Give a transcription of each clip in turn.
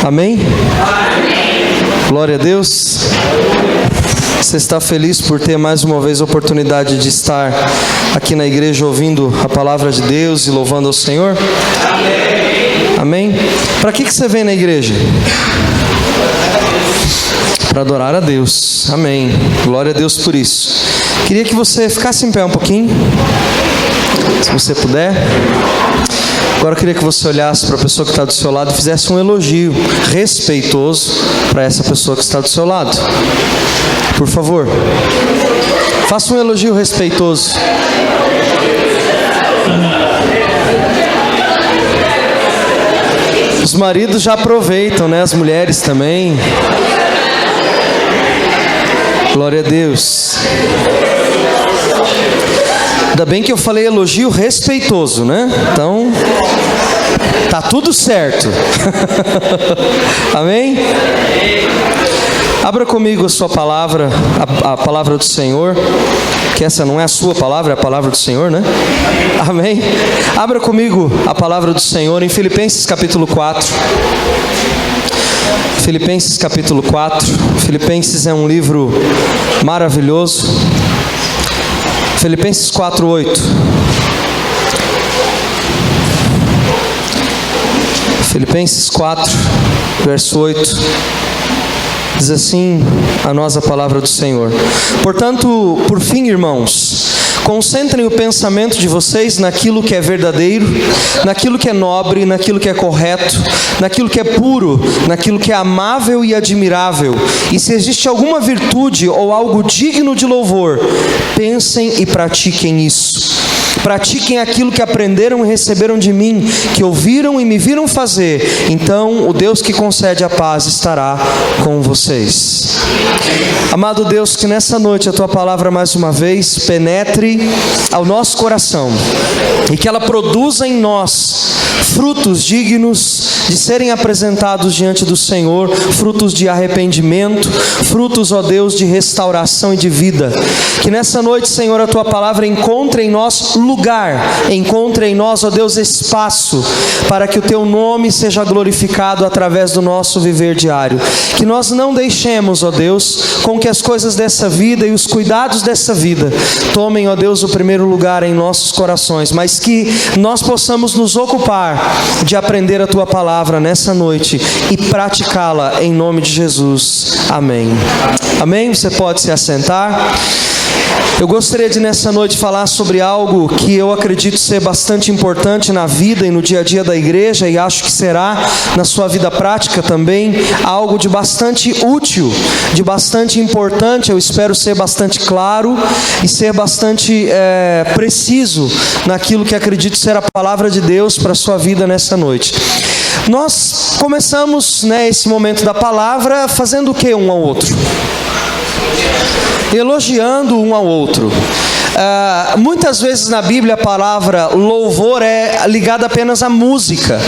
Amém? Glória a Deus. Você está feliz por ter mais uma vez a oportunidade de estar aqui na igreja ouvindo a palavra de Deus e louvando ao Senhor? Amém? Para que você vem na igreja? Para adorar a Deus. Amém. Glória a Deus por isso. Queria que você ficasse em pé um pouquinho, se você puder. Agora eu queria que você olhasse para a pessoa que está do seu lado e fizesse um elogio respeitoso para essa pessoa que está do seu lado. Por favor, faça um elogio respeitoso. Os maridos já aproveitam, né? As mulheres também. Glória a Deus. Ainda bem que eu falei elogio respeitoso, né? Então, tá tudo certo. Amém? Abra comigo a sua palavra, a palavra do Senhor, que essa não é a sua palavra, é a palavra do Senhor, né? Amém? Abra comigo a palavra do Senhor em Filipenses capítulo 4. Filipenses capítulo 4. Filipenses é um livro maravilhoso. Filipenses 4:8. Filipenses 4, verso 8. Diz assim a nós a palavra do Senhor: portanto, por fim, irmãos, concentrem o pensamento de vocês naquilo que é verdadeiro, naquilo que é nobre, naquilo que é correto, naquilo que é puro, naquilo que é amável e admirável. E se existe alguma virtude ou algo digno de louvor, pensem e pratiquem isso. Pratiquem aquilo que aprenderam e receberam de mim, que ouviram e me viram fazer. Então o Deus que concede a paz estará com vocês. Amado Deus, que nessa noite a Tua palavra mais uma vez penetre ao nosso coração e que ela produza em nós frutos dignos de serem apresentados diante do Senhor, frutos de arrependimento, frutos, ó Deus, de restauração e de vida. Que nessa noite, Senhor, a Tua palavra encontre em nós lugar, encontre em nós, ó Deus, espaço para que o Teu nome seja glorificado através do nosso viver diário. Que nós não deixemos, ó Deus, com que as coisas dessa vida e os cuidados dessa vida tomem, ó Deus, o primeiro lugar em nossos corações, mas que nós possamos nos ocupar de aprender a Tua palavra nessa noite e praticá-la em nome de Jesus. Amém. Amém? Você pode se assentar. Eu gostaria de nessa noite falar sobre algo que eu acredito ser bastante importante na vida e no dia a dia da igreja, e acho que será na sua vida prática também algo de bastante útil, de bastante importante. Eu espero ser bastante claro e ser bastante preciso naquilo que acredito ser a palavra de Deus para a sua vida nessa noite. Nós começamos, esse momento da palavra fazendo o que um ao outro? Elogiando um ao outro. Muitas vezes na Bíblia a palavra louvor é ligada apenas à música,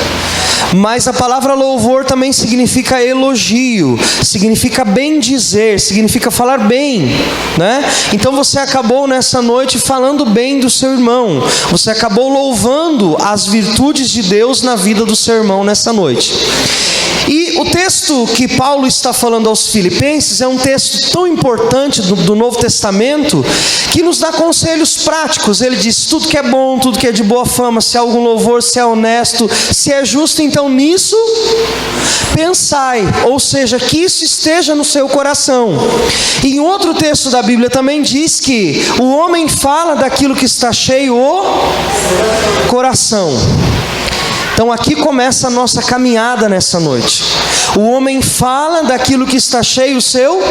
mas a palavra louvor também significa elogio, significa bem dizer, significa falar bem, né? Então você acabou nessa noite falando bem do seu irmão, você acabou louvando as virtudes de Deus na vida do seu irmão nessa noite. E o texto que Paulo está falando aos Filipenses é um texto tão importante do Novo Testamento que nos dá conselhos práticos. Ele diz: tudo que é bom, tudo que é de boa fama, se há algum louvor, se é honesto, se é justo, então nisso pensai, ou seja, que isso esteja no seu coração. E em outro texto da Bíblia também diz que o homem fala daquilo que está cheio o coração. Então aqui começa a nossa caminhada nessa noite. O homem fala daquilo que está cheio o seu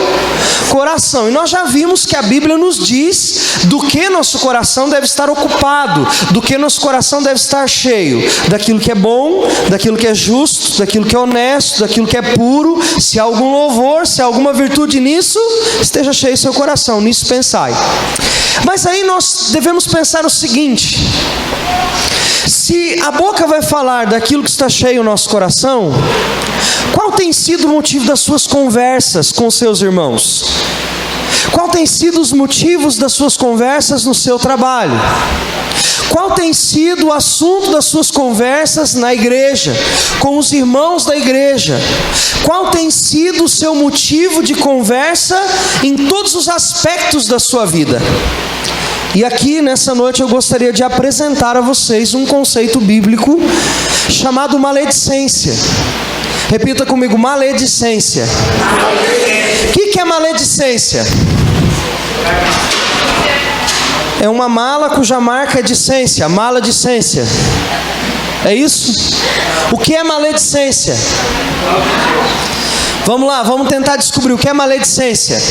coração. E nós já vimos que a Bíblia nos diz do que nosso coração deve estar ocupado, do que nosso coração deve estar cheio. Daquilo que é bom, daquilo que é justo, daquilo que é honesto, daquilo que é puro. Se há algum louvor, se há alguma virtude nisso, esteja cheio o seu coração, nisso pensai. Mas aí nós devemos pensar o seguinte: se a boca vai falar daquilo que está cheio no nosso coração, qual tem sido o motivo das suas conversas com seus irmãos? Qual tem sido os motivos das suas conversas no seu trabalho? Qual tem sido o assunto das suas conversas na igreja, com os irmãos da igreja? Qual tem sido o seu motivo de conversa em todos os aspectos da sua vida? E aqui nessa noite eu gostaria de apresentar a vocês um conceito bíblico chamado maledicência. Repita comigo, maledicência. O que é maledicência? É uma mala cuja marca é dicência, maledicência. É isso? O que é maledicência? Vamos lá, vamos tentar descobrir o que é maledicência.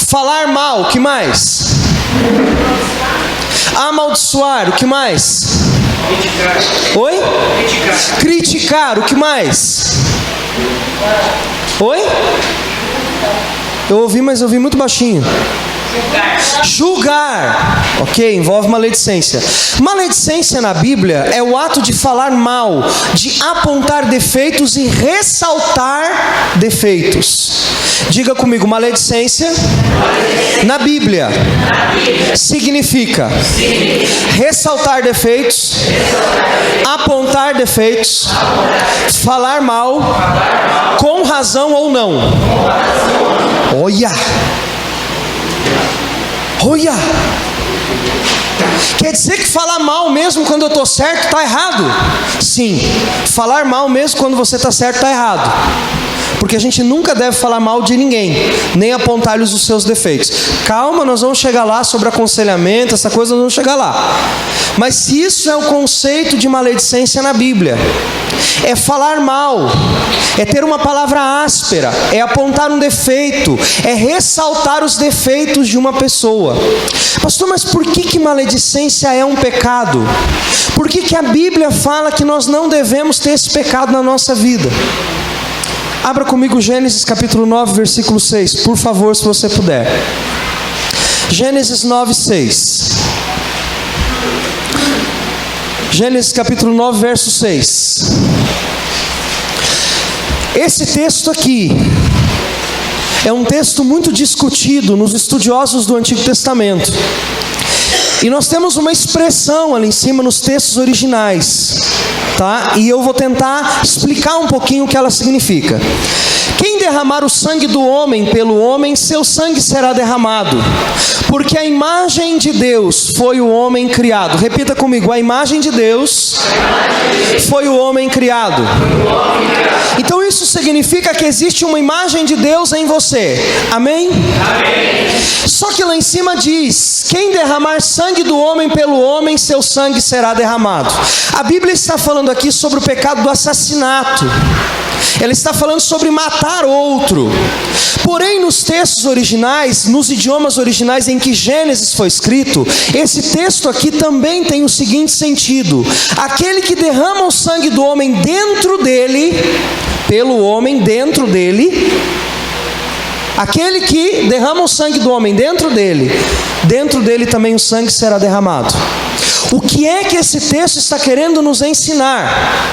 Falar mal, o que mais? Amaldiçoar, o que mais? Oi? Criticar, o que mais? Oi? Eu ouvi, mas eu ouvi muito baixinho. Julgar. Ok, envolve maledicência. Maledicência na Bíblia é o ato de falar mal, de apontar defeitos e ressaltar defeitos. Diga comigo, maledicência na Bíblia significa ressaltar defeitos, apontar defeitos, falar mal, com razão ou não. Olha! Olha! Quer dizer que falar mal mesmo quando eu estou certo está errado? Sim, falar mal mesmo quando você está certo está errado. Porque a gente nunca deve falar mal de ninguém, nem apontar-lhes os seus defeitos. Calma, nós vamos chegar lá sobre aconselhamento, essa coisa nós vamos chegar lá. Mas se isso é o conceito de maledicência na Bíblia, é falar mal, é ter uma palavra áspera, é apontar um defeito, é ressaltar os defeitos de uma pessoa. Pastor, mas por que maledicência é um pecado? Por que a Bíblia fala que nós não devemos ter esse pecado na nossa vida? Abra comigo Gênesis capítulo 9, versículo 6, por favor, se você puder. Gênesis 9, 6. Gênesis capítulo 9, verso 6. Esse texto aqui é um texto muito discutido nos estudiosos do Antigo Testamento. E nós temos uma expressão ali em cima nos textos originais, tá? E eu vou tentar explicar um pouquinho o que ela significa. Quem derramar o sangue do homem pelo homem, seu sangue será derramado, porque a imagem de Deus foi o homem criado. Repita comigo, a imagem de Deus foi o homem criado. Então isso significa que existe uma imagem de Deus em você. Amém? Amém. Só que lá em cima diz, quem derramar sangue do homem pelo homem, seu sangue será derramado. A Bíblia está falando aqui sobre o pecado do assassinato. Ela está falando sobre matar outro. Porém, nos textos originais, nos idiomas originais em que Gênesis foi escrito, esse texto aqui também tem o seguinte sentido: aquele que derrama o sangue do homem dentro dele, pelo homem dentro dele, aquele que derrama o sangue do homem dentro dele também o sangue será derramado. O que é que esse texto está querendo nos ensinar?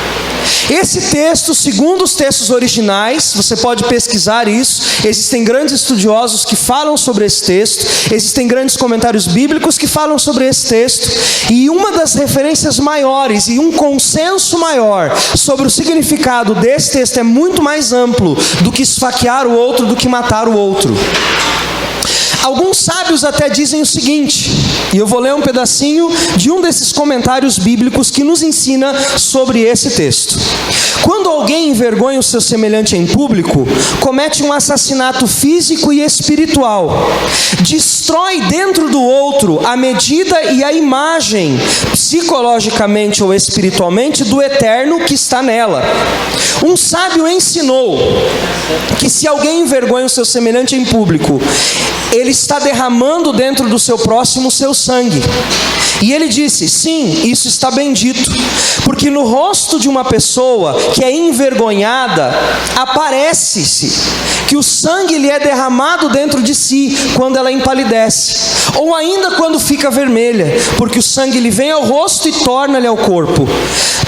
Esse texto, segundo os textos originais, você pode pesquisar isso, existem grandes estudiosos que falam sobre esse texto, existem grandes comentários bíblicos que falam sobre esse texto, e uma das referências maiores e um consenso maior sobre o significado desse texto é muito mais amplo do que esfaquear o outro, do que matar o outro. Alguns sábios até dizem o seguinte, e eu vou ler um pedacinho de um desses comentários bíblicos que nos ensina sobre esse texto. Quando alguém envergonha o seu semelhante em público, comete um assassinato físico e espiritual. Destrói dentro do outro a medida e a imagem, psicologicamente ou espiritualmente, do eterno que está nela. Um sábio ensinou que se alguém envergonha o seu semelhante em público, ele está derramando dentro do seu próximo o seu sangue. E ele disse, sim, isso está bem dito, porque no rosto de uma pessoa que é envergonhada, aparece-se que o sangue lhe é derramado dentro de si quando ela empalidece, ou ainda quando fica vermelha, porque o sangue lhe vem ao rosto e torna-lhe ao corpo.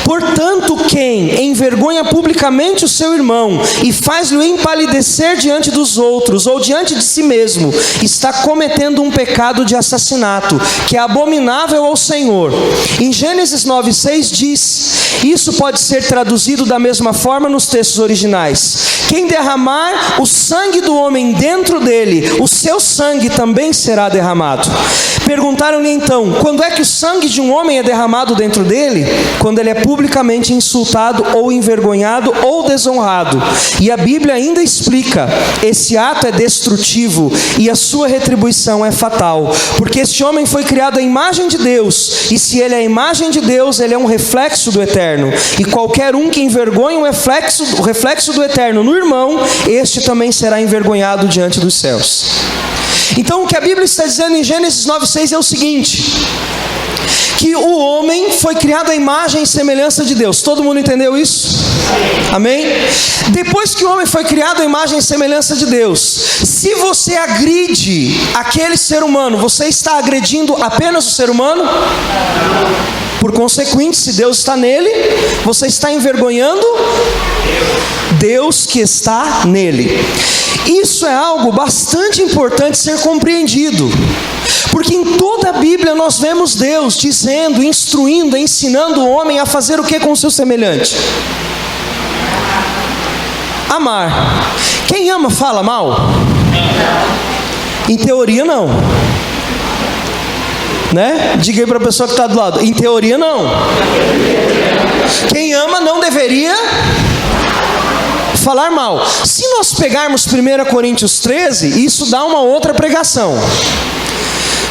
Portanto, quem envergonha publicamente o seu irmão e faz-lhe empalidecer diante dos outros ou diante de si mesmo, está cometendo um pecado de assassinato, que é abominável ao Senhor. Em Gênesis 9:6 diz, isso pode ser traduzido da mesma forma nos textos originais: quem derramar o sangue do homem dentro dele, o seu sangue também será derramado. Perguntaram-lhe então, quando é que o sangue de um homem é derramado dentro dele? Quando ele é publicamente insultado ou envergonhado ou desonrado. E a Bíblia ainda explica, esse ato é destrutivo e a sua retribuição é fatal, porque este homem foi criado à imagem de Deus, e se ele é a imagem de Deus, ele é um reflexo do Eterno, e qualquer um que envergonha o reflexo do Eterno no irmão, este também será envergonhado diante dos céus. Então o que a Bíblia está dizendo em Gênesis 9:6 é o seguinte, que o homem foi criado à imagem e semelhança de Deus. Todo mundo entendeu isso? Amém? Depois que o homem foi criado à imagem e semelhança de Deus, se você agride aquele ser humano, você está agredindo apenas o ser humano? Por consequente, se Deus está nele, você está envergonhando Deus que está nele. Isso é algo bastante importante ser compreendido, porque em toda a Bíblia nós vemos Deus dizendo, instruindo, ensinando o homem a fazer o que com o seu semelhante? Amar. Quem ama fala mal? Em teoria não, né? Diga aí para a pessoa que está do lado, em teoria não. Quem ama não deveria falar mal. Se nós pegarmos 1 Coríntios 13, isso dá uma outra pregação.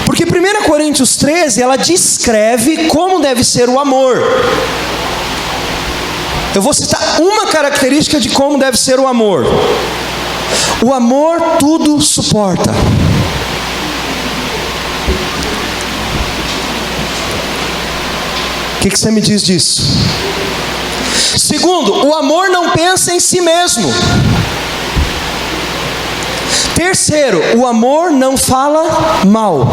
Porque 1 Coríntios 13, ela descreve como deve ser o amor. Eu vou citar uma característica de como deve ser o amor. O amor tudo suporta. O que você me diz disso? Segundo, o amor não pensa em si mesmo. Terceiro, o amor não fala mal.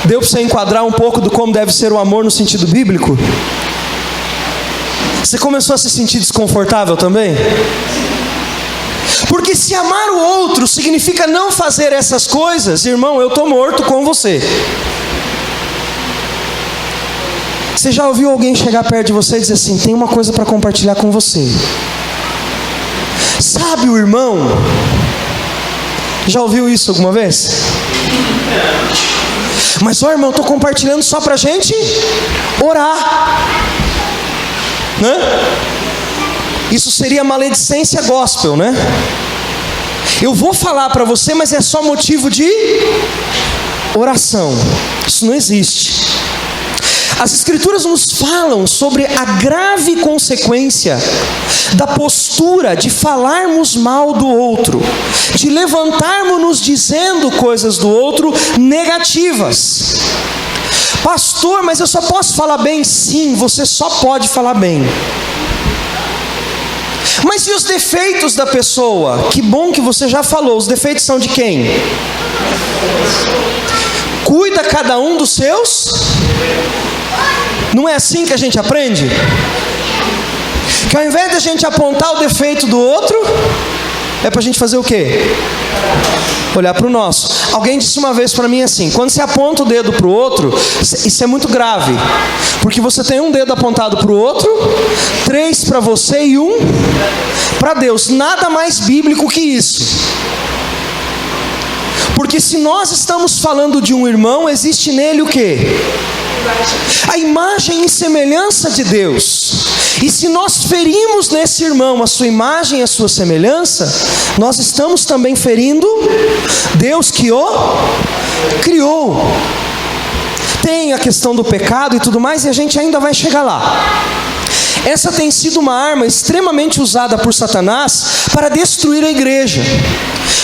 Deu para você enquadrar um pouco do como deve ser o amor no sentido bíblico? Você começou a se sentir desconfortável também? Porque se amar o outro significa não fazer essas coisas, irmão, eu estou morto com você. Você já ouviu alguém chegar perto de você e dizer assim, tem uma coisa para compartilhar com você? Sabe o irmão? Já ouviu isso alguma vez? Mas ó, irmão, estou compartilhando só para a gente orar, né? Isso seria maledicência gospel, né? Eu vou falar para você, mas é só motivo de oração. Isso não existe. As Escrituras nos falam sobre a grave consequência da postura de falarmos mal do outro, de levantarmos-nos dizendo coisas do outro negativas. Pastor, mas eu só posso falar bem? Sim, você só pode falar bem. Mas e os defeitos da pessoa? Que bom que você já falou. Os defeitos são de quem? Cuida cada um dos seus. Não é assim que a gente aprende? Que ao invés de a gente apontar o defeito do outro, é para a gente fazer o quê? Olhar para o nosso. Alguém disse uma vez para mim assim, quando você aponta o dedo para o outro, isso é muito grave, porque você tem um dedo apontado para o outro, 3 para você e 1 para Deus. Nada mais bíblico que isso. Porque se nós estamos falando de um irmão, existe nele o quê? A imagem e semelhança de Deus. E se nós ferimos nesse irmão a sua imagem e a sua semelhança, nós estamos também ferindo Deus que o criou. Tem a questão do pecado e tudo mais, e a gente ainda vai chegar lá. Essa tem sido uma arma extremamente usada por Satanás para destruir a igreja.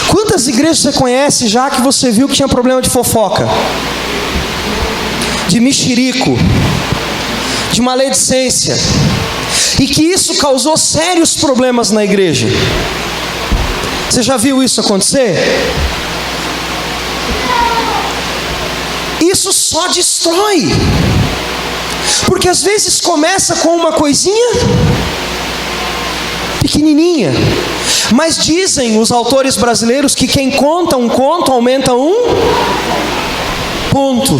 Quantas igrejas você conhece já que você viu que tinha problema de fofoca, de mexerico, de maledicência, e que isso causou sérios problemas na igreja. Você já viu isso acontecer? Isso só destrói, porque às vezes começa com uma coisinha pequenininha, mas dizem os autores brasileiros que quem conta um conto aumenta um ponto.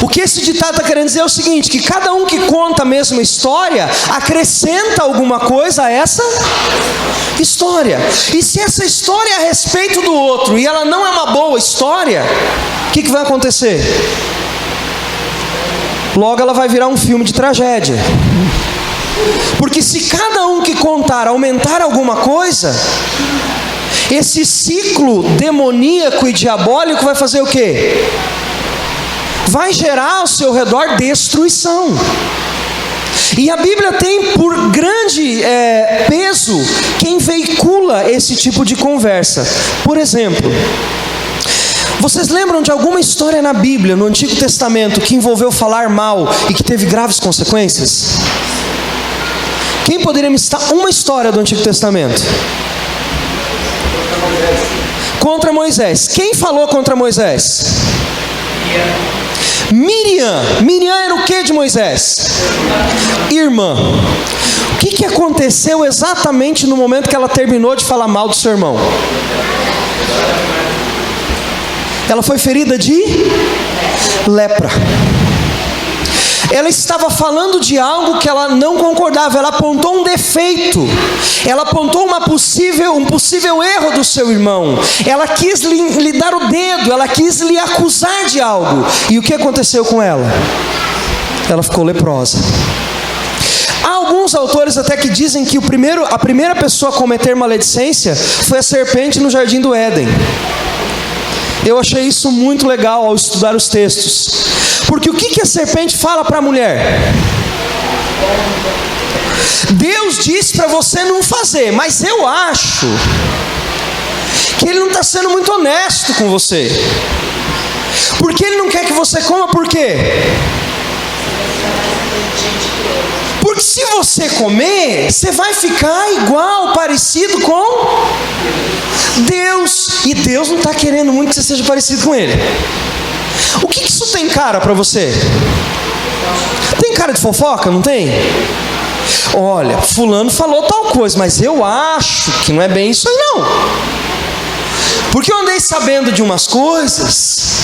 O que esse ditado está querendo dizer é o seguinte, que cada um que conta a mesma história acrescenta alguma coisa a essa história. E se essa história é a respeito do outro e ela não é uma boa história, o que vai acontecer? Logo ela vai virar um filme de tragédia. Porque se cada um que contar aumentar alguma coisa, esse ciclo demoníaco e diabólico vai fazer o quê? Vai gerar ao seu redor destruição. E a Bíblia tem por grande peso quem veicula esse tipo de conversa. Por exemplo, vocês lembram de alguma história na Bíblia, no Antigo Testamento, que envolveu falar mal e que teve graves consequências? Quem poderia me citar uma história do Antigo Testamento? Contra Moisés. Quem falou contra Moisés? Miriam. Miriam era o que de Moisés? Irmã. O que aconteceu exatamente no momento que ela terminou de falar mal do seu irmão? Ela foi ferida de lepra. Ela estava falando de algo que ela não concordava. Ela apontou um defeito. Ela apontou um possível erro do seu irmão. Ela quis lhe dar o dedo. Ela quis lhe acusar de algo. E o que aconteceu com ela? Ela ficou leprosa. Há alguns autores até que dizem que a primeira pessoa a cometer maledicência foi a serpente no jardim do Éden. Eu achei isso muito legal ao estudar os textos. Porque o que a serpente fala para a mulher? Deus disse para você não fazer, mas eu acho que Ele não está sendo muito honesto com você. Porque Ele não quer que você coma, por quê? Porque se você comer, você vai ficar igual, parecido com Deus. E Deus não está querendo muito que você seja parecido com Ele. O que isso tem cara para você? Tem cara de fofoca, não tem? Olha, fulano falou tal coisa, mas eu acho que não é bem isso aí não. Porque eu andei sabendo de umas coisas.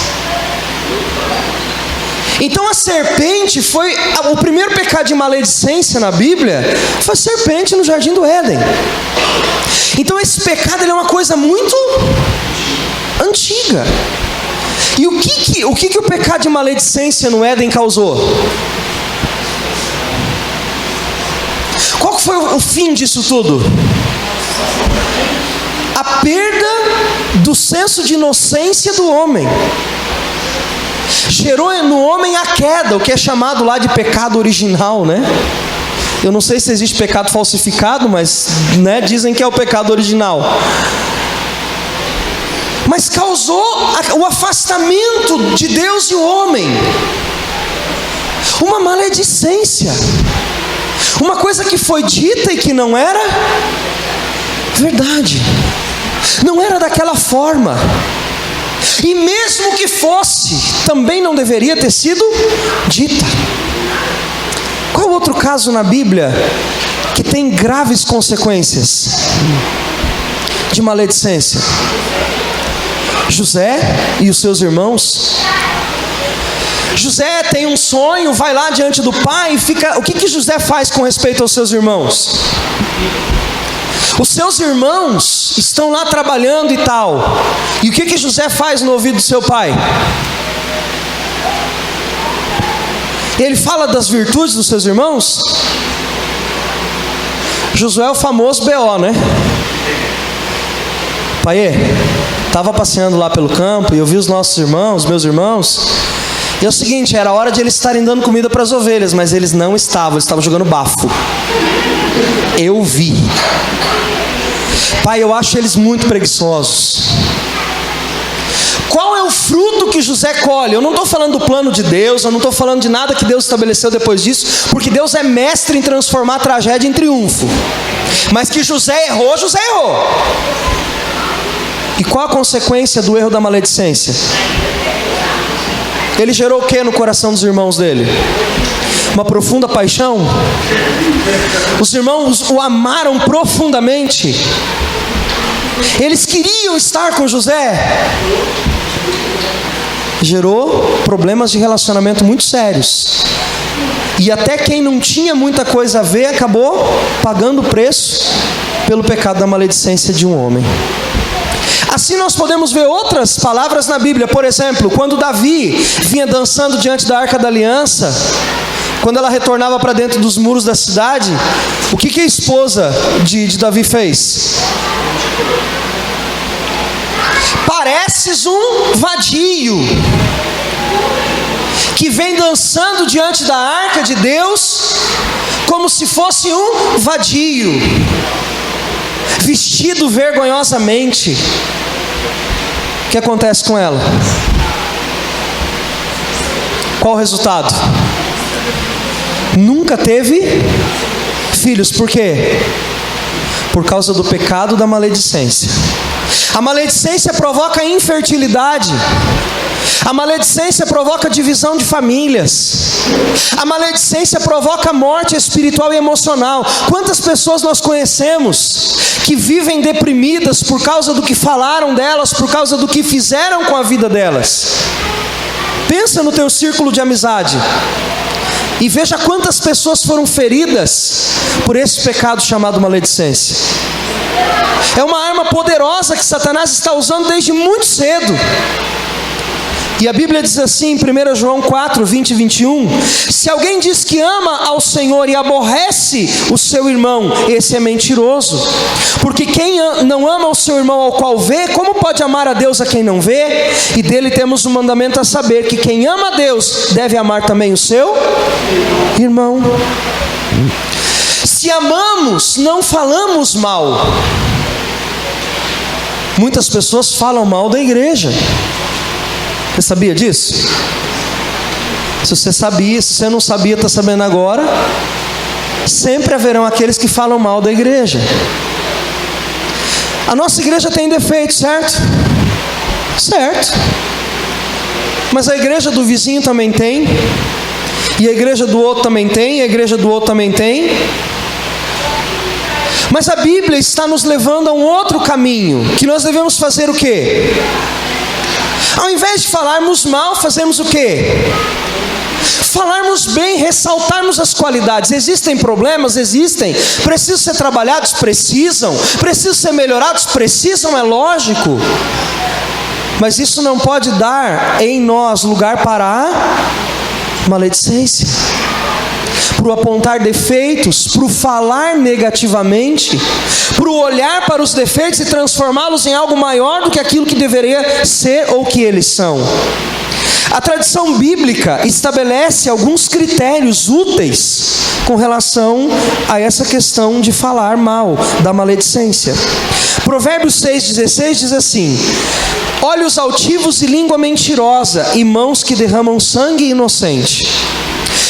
Então a serpente foi... O primeiro pecado de maledicência na Bíblia foi a serpente no jardim do Éden. Então esse pecado ele é uma coisa muito antiga. E o que o pecado de maledicência no Éden causou? Qual que foi o fim disso tudo? A perda do senso de inocência do homem. Gerou no homem a queda, o que é chamado lá de pecado original, né? Eu não sei se existe pecado falsificado, mas dizem que é o pecado original. Mas causou o afastamento de Deus e o homem. Uma maledicência. Uma coisa que foi dita e que não era verdade. Não era daquela forma. E mesmo que fosse, também não deveria ter sido dita. Qual outro caso na Bíblia que tem graves consequências de maledicência? José e os seus irmãos. José tem um sonho, vai lá diante do pai e fica... O que José faz com respeito aos seus irmãos? Os seus irmãos estão lá trabalhando e tal. E o que José faz no ouvido do seu pai? Ele fala das virtudes dos seus irmãos? Josué é o famoso B.O., né? Pai, estava passeando lá pelo campo e eu vi os nossos irmãos, meus irmãos. E é o seguinte, era hora de eles estarem dando comida para as ovelhas, mas eles não estavam, eles estavam jogando bafo. Eu vi. Pai, eu acho eles muito preguiçosos. Qual é o fruto que José colhe? Eu não estou falando do plano de Deus, eu não estou falando de nada que Deus estabeleceu depois disso, porque Deus é mestre em transformar a tragédia em triunfo. Mas que José errou, José errou. E qual a consequência do erro da maledicência? Ele gerou o que no coração dos irmãos dele? Uma profunda paixão. Os irmãos o amaram profundamente. Eles queriam estar com José. Gerou problemas de relacionamento muito sérios. E até quem não tinha muita coisa a ver acabou pagando o preço pelo pecado da maledicência de um homem. Assim nós podemos ver outras palavras na Bíblia. Por exemplo, quando Davi vinha dançando diante da Arca da Aliança, quando ela retornava para dentro dos muros da cidade, o que a esposa de Davi fez? Pareces um vadio que vem dançando diante da arca de Deus como se fosse um vadio, vestido vergonhosamente. O que acontece com ela? Qual o resultado? Nunca teve filhos. Por quê? Por causa do pecado da maledicência. A maledicência provoca infertilidade. A maledicência provoca divisão de famílias. A maledicência provoca morte espiritual e emocional. Quantas pessoas nós conhecemos que vivem deprimidas por causa do que falaram delas, por causa do que fizeram com a vida delas? Pensa no teu círculo de amizade e veja quantas pessoas foram feridas por esse pecado chamado maledicência. É uma arma poderosa que Satanás está usando desde muito cedo. E a Bíblia diz assim em 1 João 4, 20 e 21, se alguém diz que ama ao Senhor e aborrece o seu irmão, esse é mentiroso. Porque quem não ama o seu irmão ao qual vê, como pode amar a Deus a quem não vê? E dele temos um mandamento a saber, que quem ama a Deus deve amar também o seu irmão. Se amamos, não falamos mal. Muitas pessoas falam mal da igreja. Você sabia disso? Se você sabia, se você não sabia, está sabendo agora. Sempre haverão aqueles que falam mal da igreja. A nossa igreja tem defeitos, certo? Certo. Mas a igreja do vizinho também tem. E a igreja do outro também tem. E a igreja do outro também tem. Mas a Bíblia está nos levando a um outro caminho. Que nós devemos fazer o quê? Ao invés de falarmos mal, fazemos o quê? Falarmos bem, ressaltarmos as qualidades. Existem problemas? Existem. Precisam ser trabalhados? Precisam. Precisam ser melhorados? Precisam, é lógico. Mas isso não pode dar em nós lugar para a maledicência, para o apontar defeitos, para o falar negativamente, para o olhar para os defeitos e transformá-los em algo maior do que aquilo que deveria ser ou que eles são. A tradição bíblica estabelece alguns critérios úteis com relação a essa questão de falar mal, da maledicência. Provérbios 6,16 diz assim: olhos altivos e língua mentirosa, e mãos que derramam sangue inocente.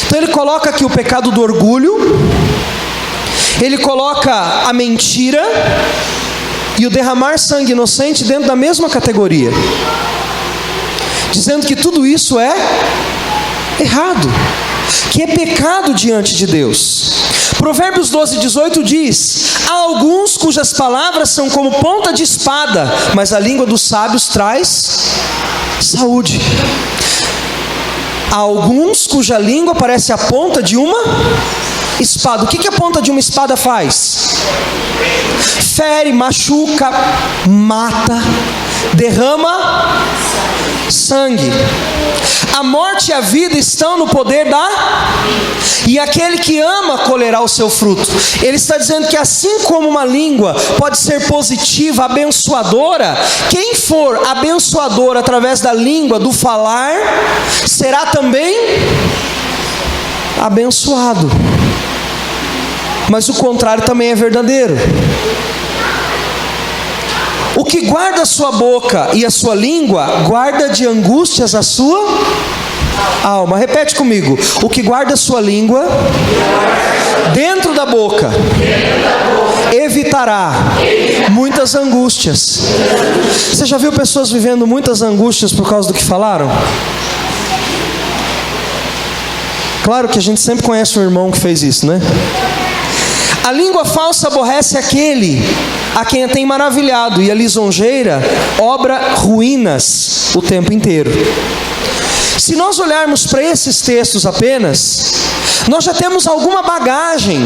Então ele coloca aqui o pecado do orgulho, ele coloca a mentira e o derramar sangue inocente dentro da mesma categoria, dizendo que tudo isso é errado, que é pecado diante de Deus. Provérbios 12:18 diz: há alguns cujas palavras são como ponta de espada, mas a língua dos sábios traz saúde. Há alguns cuja língua parece a ponta de uma espada. O que a ponta de uma espada faz? Fere, machuca, mata, derrama sangue. A morte e a vida estão no poder e aquele que ama colherá o seu fruto. Ele está dizendo que assim como uma língua pode ser positiva, abençoadora, quem for abençoador através da língua, do falar, será também abençoado. Mas o contrário também é verdadeiro. que guarda a sua boca e a sua língua, guarda de angústias a sua alma. Repete comigo. O que guarda a sua língua dentro da boca evitará muitas angústias. Você já viu pessoas vivendo muitas angústias por causa do que falaram? Claro que a gente sempre conhece um irmão que fez isso, né? A língua falsa aborrece aquele a quem a tem maravilhado, e a lisonjeira obra ruínas o tempo inteiro. Se nós olharmos para esses textos apenas, nós já temos alguma bagagem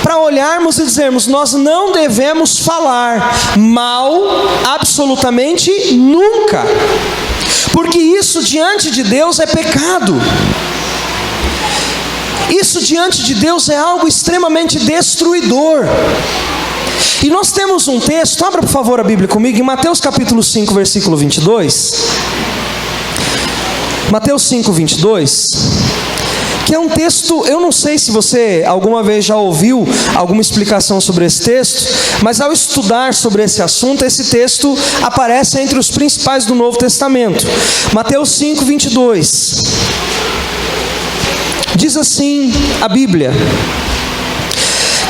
para olharmos e dizermos: nós não devemos falar mal absolutamente nunca, porque isso diante de Deus é pecado. Isso diante de Deus é algo extremamente destruidor. E nós temos um texto, abra por favor a Bíblia comigo, em Mateus capítulo 5, versículo 22. Mateus 5, 22, que é um texto, eu não sei se você alguma vez já ouviu alguma explicação sobre esse texto, mas ao estudar sobre esse assunto, esse texto aparece entre os principais do Novo Testamento. Mateus 5, 22. Diz assim a Bíblia: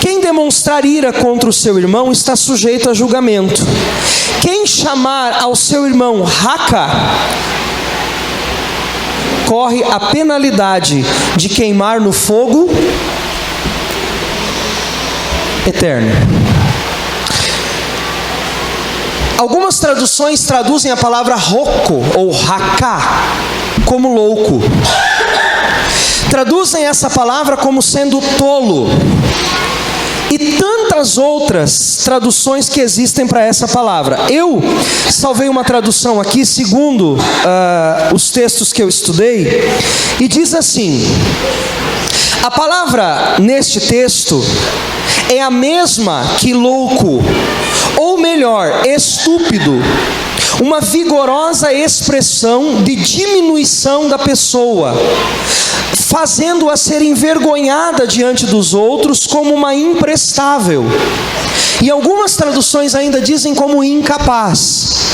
quem demonstrar ira contra o seu irmão está sujeito a julgamento. Quem chamar ao seu irmão raca, corre a penalidade de queimar no fogo eterno. Algumas traduções traduzem a palavra roco ou raca como louco. Traduzem essa palavra como sendo tolo. E tantas outras traduções que existem para essa palavra. Eu salvei uma tradução aqui, segundo os textos que eu estudei, e diz assim: a palavra neste texto é a mesma que louco, ou melhor, estúpido. Uma vigorosa expressão de diminuição da pessoa, fazendo-a ser envergonhada diante dos outros como uma imprestável. E algumas traduções ainda dizem como incapaz.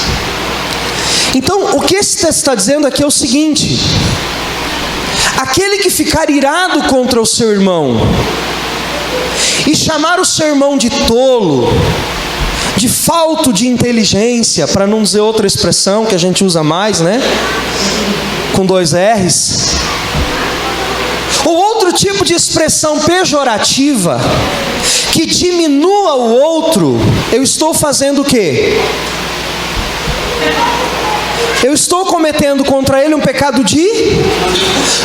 Então, o que esse texto está dizendo aqui é o seguinte: aquele que ficar irado contra o seu irmão e chamar o seu irmão de tolo, de falto de inteligência, para não dizer outra expressão que a gente usa mais, né? Com 2 R's. Ou outro tipo de expressão pejorativa que diminua o outro, eu estou fazendo o quê? Eu estou cometendo contra ele um pecado de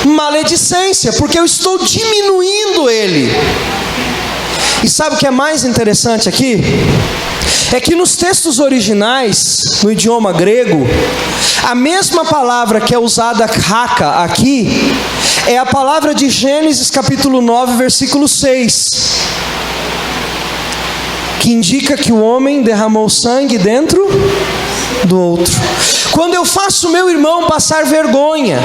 maledicência, porque eu estou diminuindo ele. E sabe o que é mais interessante aqui? É que nos textos originais, no idioma grego, a mesma palavra que é usada raca aqui, é a palavra de Gênesis capítulo 9, versículo 6, que indica que o homem derramou sangue dentro do outro. Quando eu faço meu irmão passar vergonha,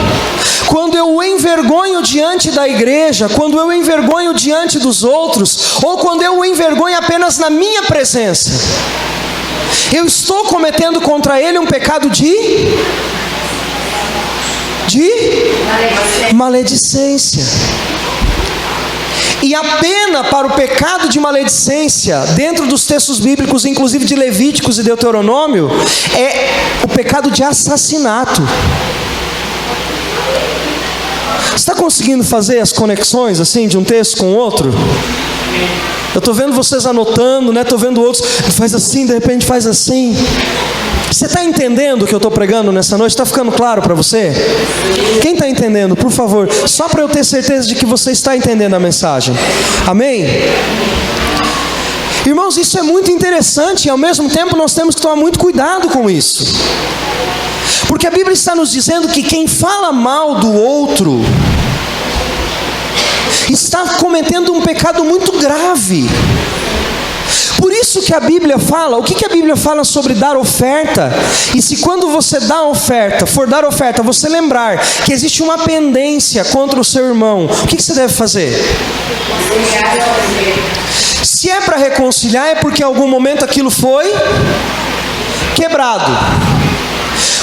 quando eu o envergonho diante da igreja, quando eu o envergonho diante dos outros, ou quando eu o envergonho apenas na minha presença, eu estou cometendo contra ele um pecado de maledicência. E a pena para o pecado de maledicência, dentro dos textos bíblicos, inclusive de Levíticos e Deuteronômio, é o pecado de assassinato. Você está conseguindo fazer as conexões assim de um texto com o outro? Eu estou vendo vocês anotando, né? Estou vendo outros, faz assim, de repente faz assim. Você está entendendo o que eu estou pregando nessa noite? Está ficando claro para você? Quem está entendendo, por favor, só para eu ter certeza de que você está entendendo a mensagem. Amém? Irmãos, isso é muito interessante e ao mesmo tempo nós temos que tomar muito cuidado com isso. Porque a Bíblia está nos dizendo que quem fala mal do outro está cometendo um pecado muito grave. Por isso que a Bíblia fala, o que a Bíblia fala sobre dar oferta? E se quando você dá oferta, for dar oferta, você lembrar que existe uma pendência contra o seu irmão, o que você deve fazer? Se é para reconciliar, é porque em algum momento aquilo foi quebrado.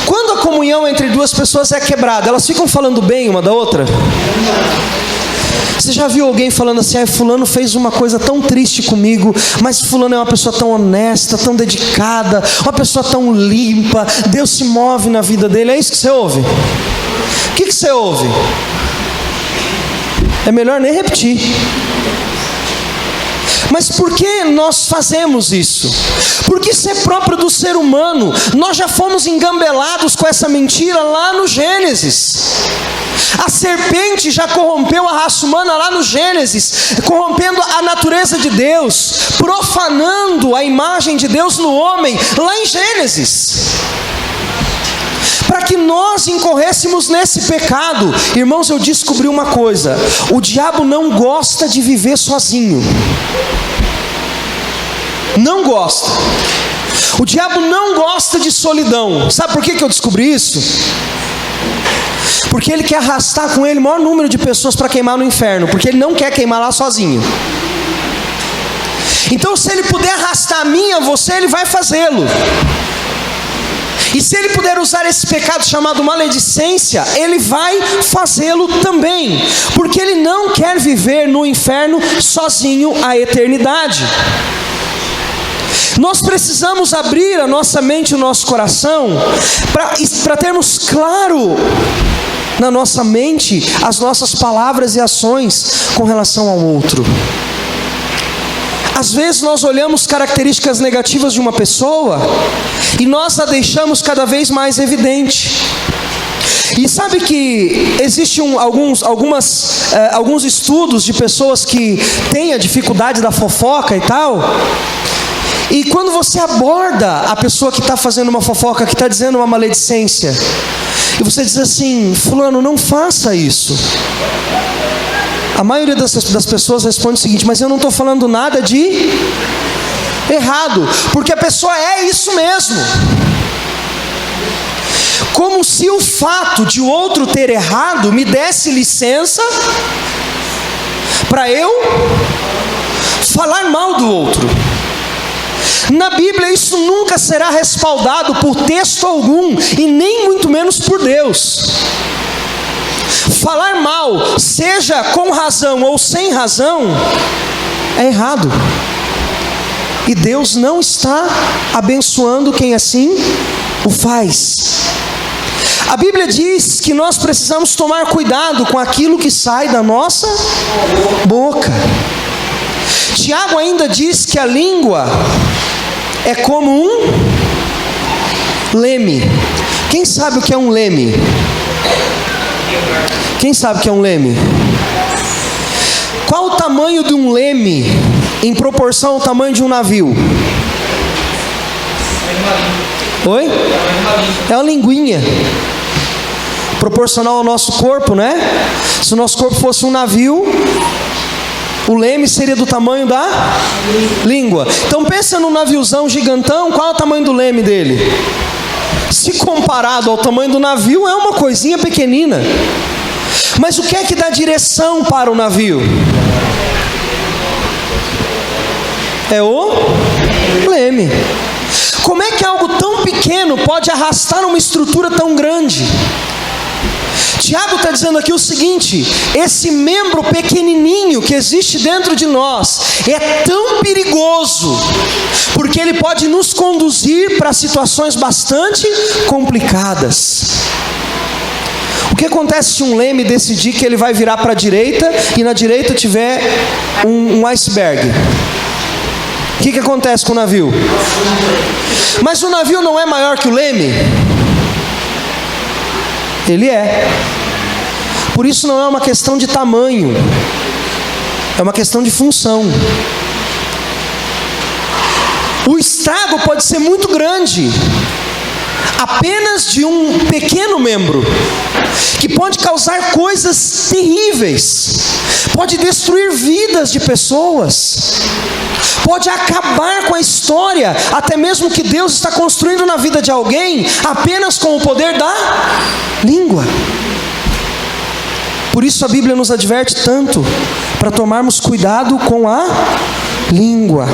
Quando a comunhão entre duas pessoas é quebrada, elas ficam falando bem uma da outra? Você já viu alguém falando assim: fulano fez uma coisa tão triste comigo, mas fulano é uma pessoa tão honesta, tão dedicada, uma pessoa tão limpa, Deus se move na vida dele. É isso que você ouve? O que você ouve? É melhor nem repetir. Mas por que nós fazemos isso? Porque isso é próprio do ser humano. Nós já fomos engambelados com essa mentira lá no Gênesis. A serpente já corrompeu a raça humana lá no Gênesis, corrompendo a natureza de Deus, profanando a imagem de Deus no homem, lá em Gênesis. Para que nós incorrêssemos nesse pecado, irmãos, eu descobri uma coisa: o diabo não gosta de viver sozinho. Não gosta. O diabo não gosta de solidão. Sabe por que eu descobri isso? Porque ele quer arrastar com ele o maior número de pessoas para queimar no inferno, porque ele não quer queimar lá sozinho. Então, se ele puder arrastar a mim e a você, ele vai fazê-lo. E se ele puder usar esse pecado chamado maledicência, ele vai fazê-lo também, porque ele não quer viver no inferno sozinho a eternidade. Nós precisamos abrir a nossa mente e o nosso coração para termos claro na nossa mente as nossas palavras e ações com relação ao outro. Às vezes nós olhamos características negativas de uma pessoa e nós a deixamos cada vez mais evidente. E sabe que existem alguns estudos de pessoas que têm a dificuldade da fofoca e tal. E quando você aborda a pessoa que está fazendo uma fofoca, que está dizendo uma maledicência, e você diz assim: fulano, não faça isso. A maioria das pessoas responde o seguinte: mas eu não estou falando nada de errado, porque a pessoa é isso mesmo. Como se o fato de o outro ter errado me desse licença para eu falar mal do outro. Na Bíblia isso nunca será respaldado por texto algum, e nem muito menos por Deus. Falar mal, seja com razão ou sem razão, é errado. E Deus não está abençoando quem assim o faz. A Bíblia diz que nós precisamos tomar cuidado com aquilo que sai da nossa boca. Tiago ainda diz que a língua é como um leme. Quem sabe o que é um leme? Quem sabe o que é um leme? Qual o tamanho de um leme em proporção ao tamanho de um navio? Oi? É uma linguinha. Proporcional ao nosso corpo, né? Se o nosso corpo fosse um navio, o leme seria do tamanho da língua. Então pensa num naviozão gigantão, qual é o tamanho do leme dele? Se comparado ao tamanho do navio, é uma coisinha pequenina. Mas o que é que dá direção para o navio? É o leme. Como é que algo tão pequeno pode arrastar uma estrutura tão grande? Tiago está dizendo aqui o seguinte: esse membro pequenininho que existe dentro de nós é tão perigoso, porque ele pode nos conduzir para situações bastante complicadas. O que acontece se um leme decidir que ele vai virar para a direita e na direita tiver um iceberg? O que acontece com o navio? Mas o navio não é maior que o leme? Ele é. Por isso não é uma questão de tamanho, é uma questão de função. O estrago pode ser muito grande, apenas de um pequeno membro, que pode causar coisas terríveis, pode destruir vidas de pessoas, pode acabar com a história, até mesmo que Deus está construindo na vida de alguém, apenas com o poder da língua. Por isso a Bíblia nos adverte tanto para tomarmos cuidado com a língua.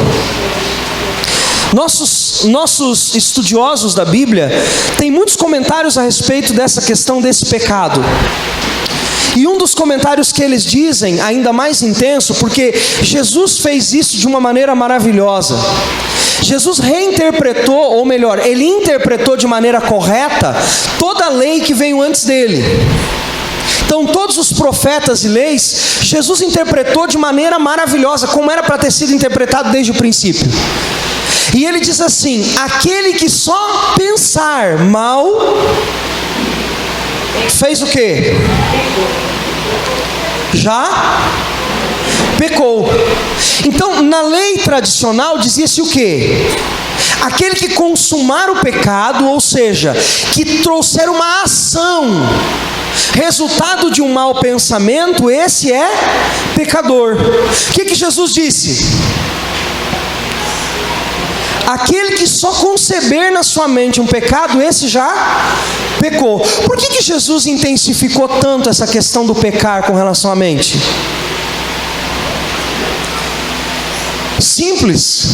Nossos estudiosos da Bíblia têm muitos comentários a respeito dessa questão desse pecado. E um dos comentários que eles dizem, ainda mais intenso, porque Jesus fez isso de uma maneira maravilhosa. Jesus reinterpretou, ou melhor, ele interpretou de maneira correta toda a lei que veio antes dele. Então todos os profetas e leis, Jesus interpretou de maneira maravilhosa, como era para ter sido interpretado desde o princípio. E ele diz assim: aquele que só pensar mal, fez o quê? Já pecou. Então, na lei tradicional dizia-se o quê? Aquele que consumar o pecado, ou seja, que trouxer uma ação, resultado de um mau pensamento, esse é pecador. O que Jesus disse? Aquele que só conceber na sua mente um pecado, esse já pecou. Por que Jesus intensificou tanto essa questão do pecar com relação à mente? Simples.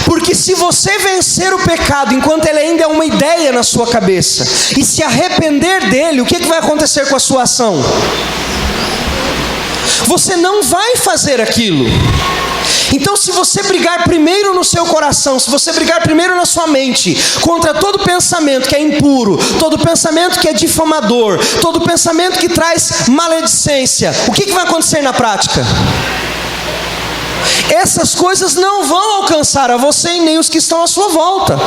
Porque se você vencer o pecado enquanto ele ainda é uma ideia na sua cabeça, e se arrepender dele, o que vai acontecer com a sua ação? Você não vai fazer aquilo. Então, se você brigar primeiro no seu coração, se você brigar primeiro na sua mente, contra todo pensamento que é impuro, todo pensamento que é difamador, todo pensamento que traz maledicência, o que vai acontecer na prática? Essas coisas não vão alcançar a você e nem os que estão à sua volta.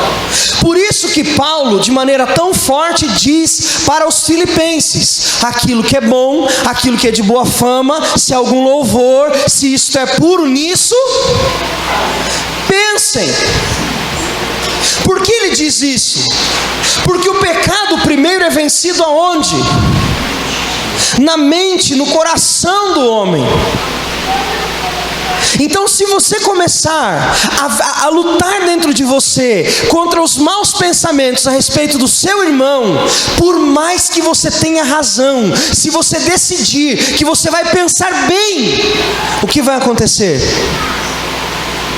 Por isso que Paulo, de maneira tão forte, diz para os filipenses: aquilo que é bom, aquilo que é de boa fama, se há algum louvor, se isto é puro, nisso pensem. Por que ele diz isso? Porque o pecado primeiro é vencido aonde? Na mente, no coração do homem. Então, se você começar a lutar dentro de você contra os maus pensamentos a respeito do seu irmão, por mais que você tenha razão, se você decidir que você vai pensar bem, o que vai acontecer?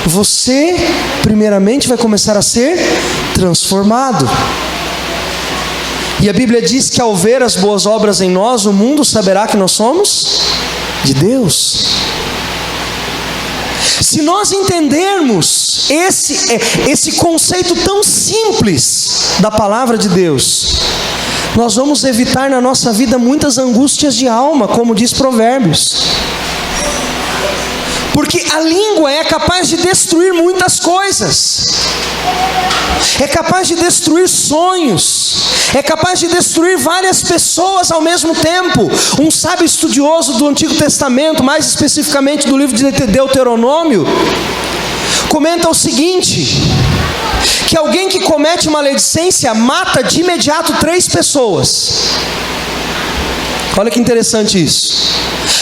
Você, primeiramente, vai começar a ser transformado. E a Bíblia diz que ao ver as boas obras em nós, o mundo saberá que nós somos de Deus. Se nós entendermos esse conceito tão simples da palavra de Deus, nós vamos evitar na nossa vida muitas angústias de alma, como diz Provérbios. Porque a língua é capaz de destruir muitas coisas. É capaz de destruir sonhos. É capaz de destruir várias pessoas ao mesmo tempo. Um sábio estudioso do Antigo Testamento, mais especificamente do livro de Deuteronômio, comenta o seguinte: que alguém que comete maledicência mata de imediato 3 pessoas. Olha que interessante isso.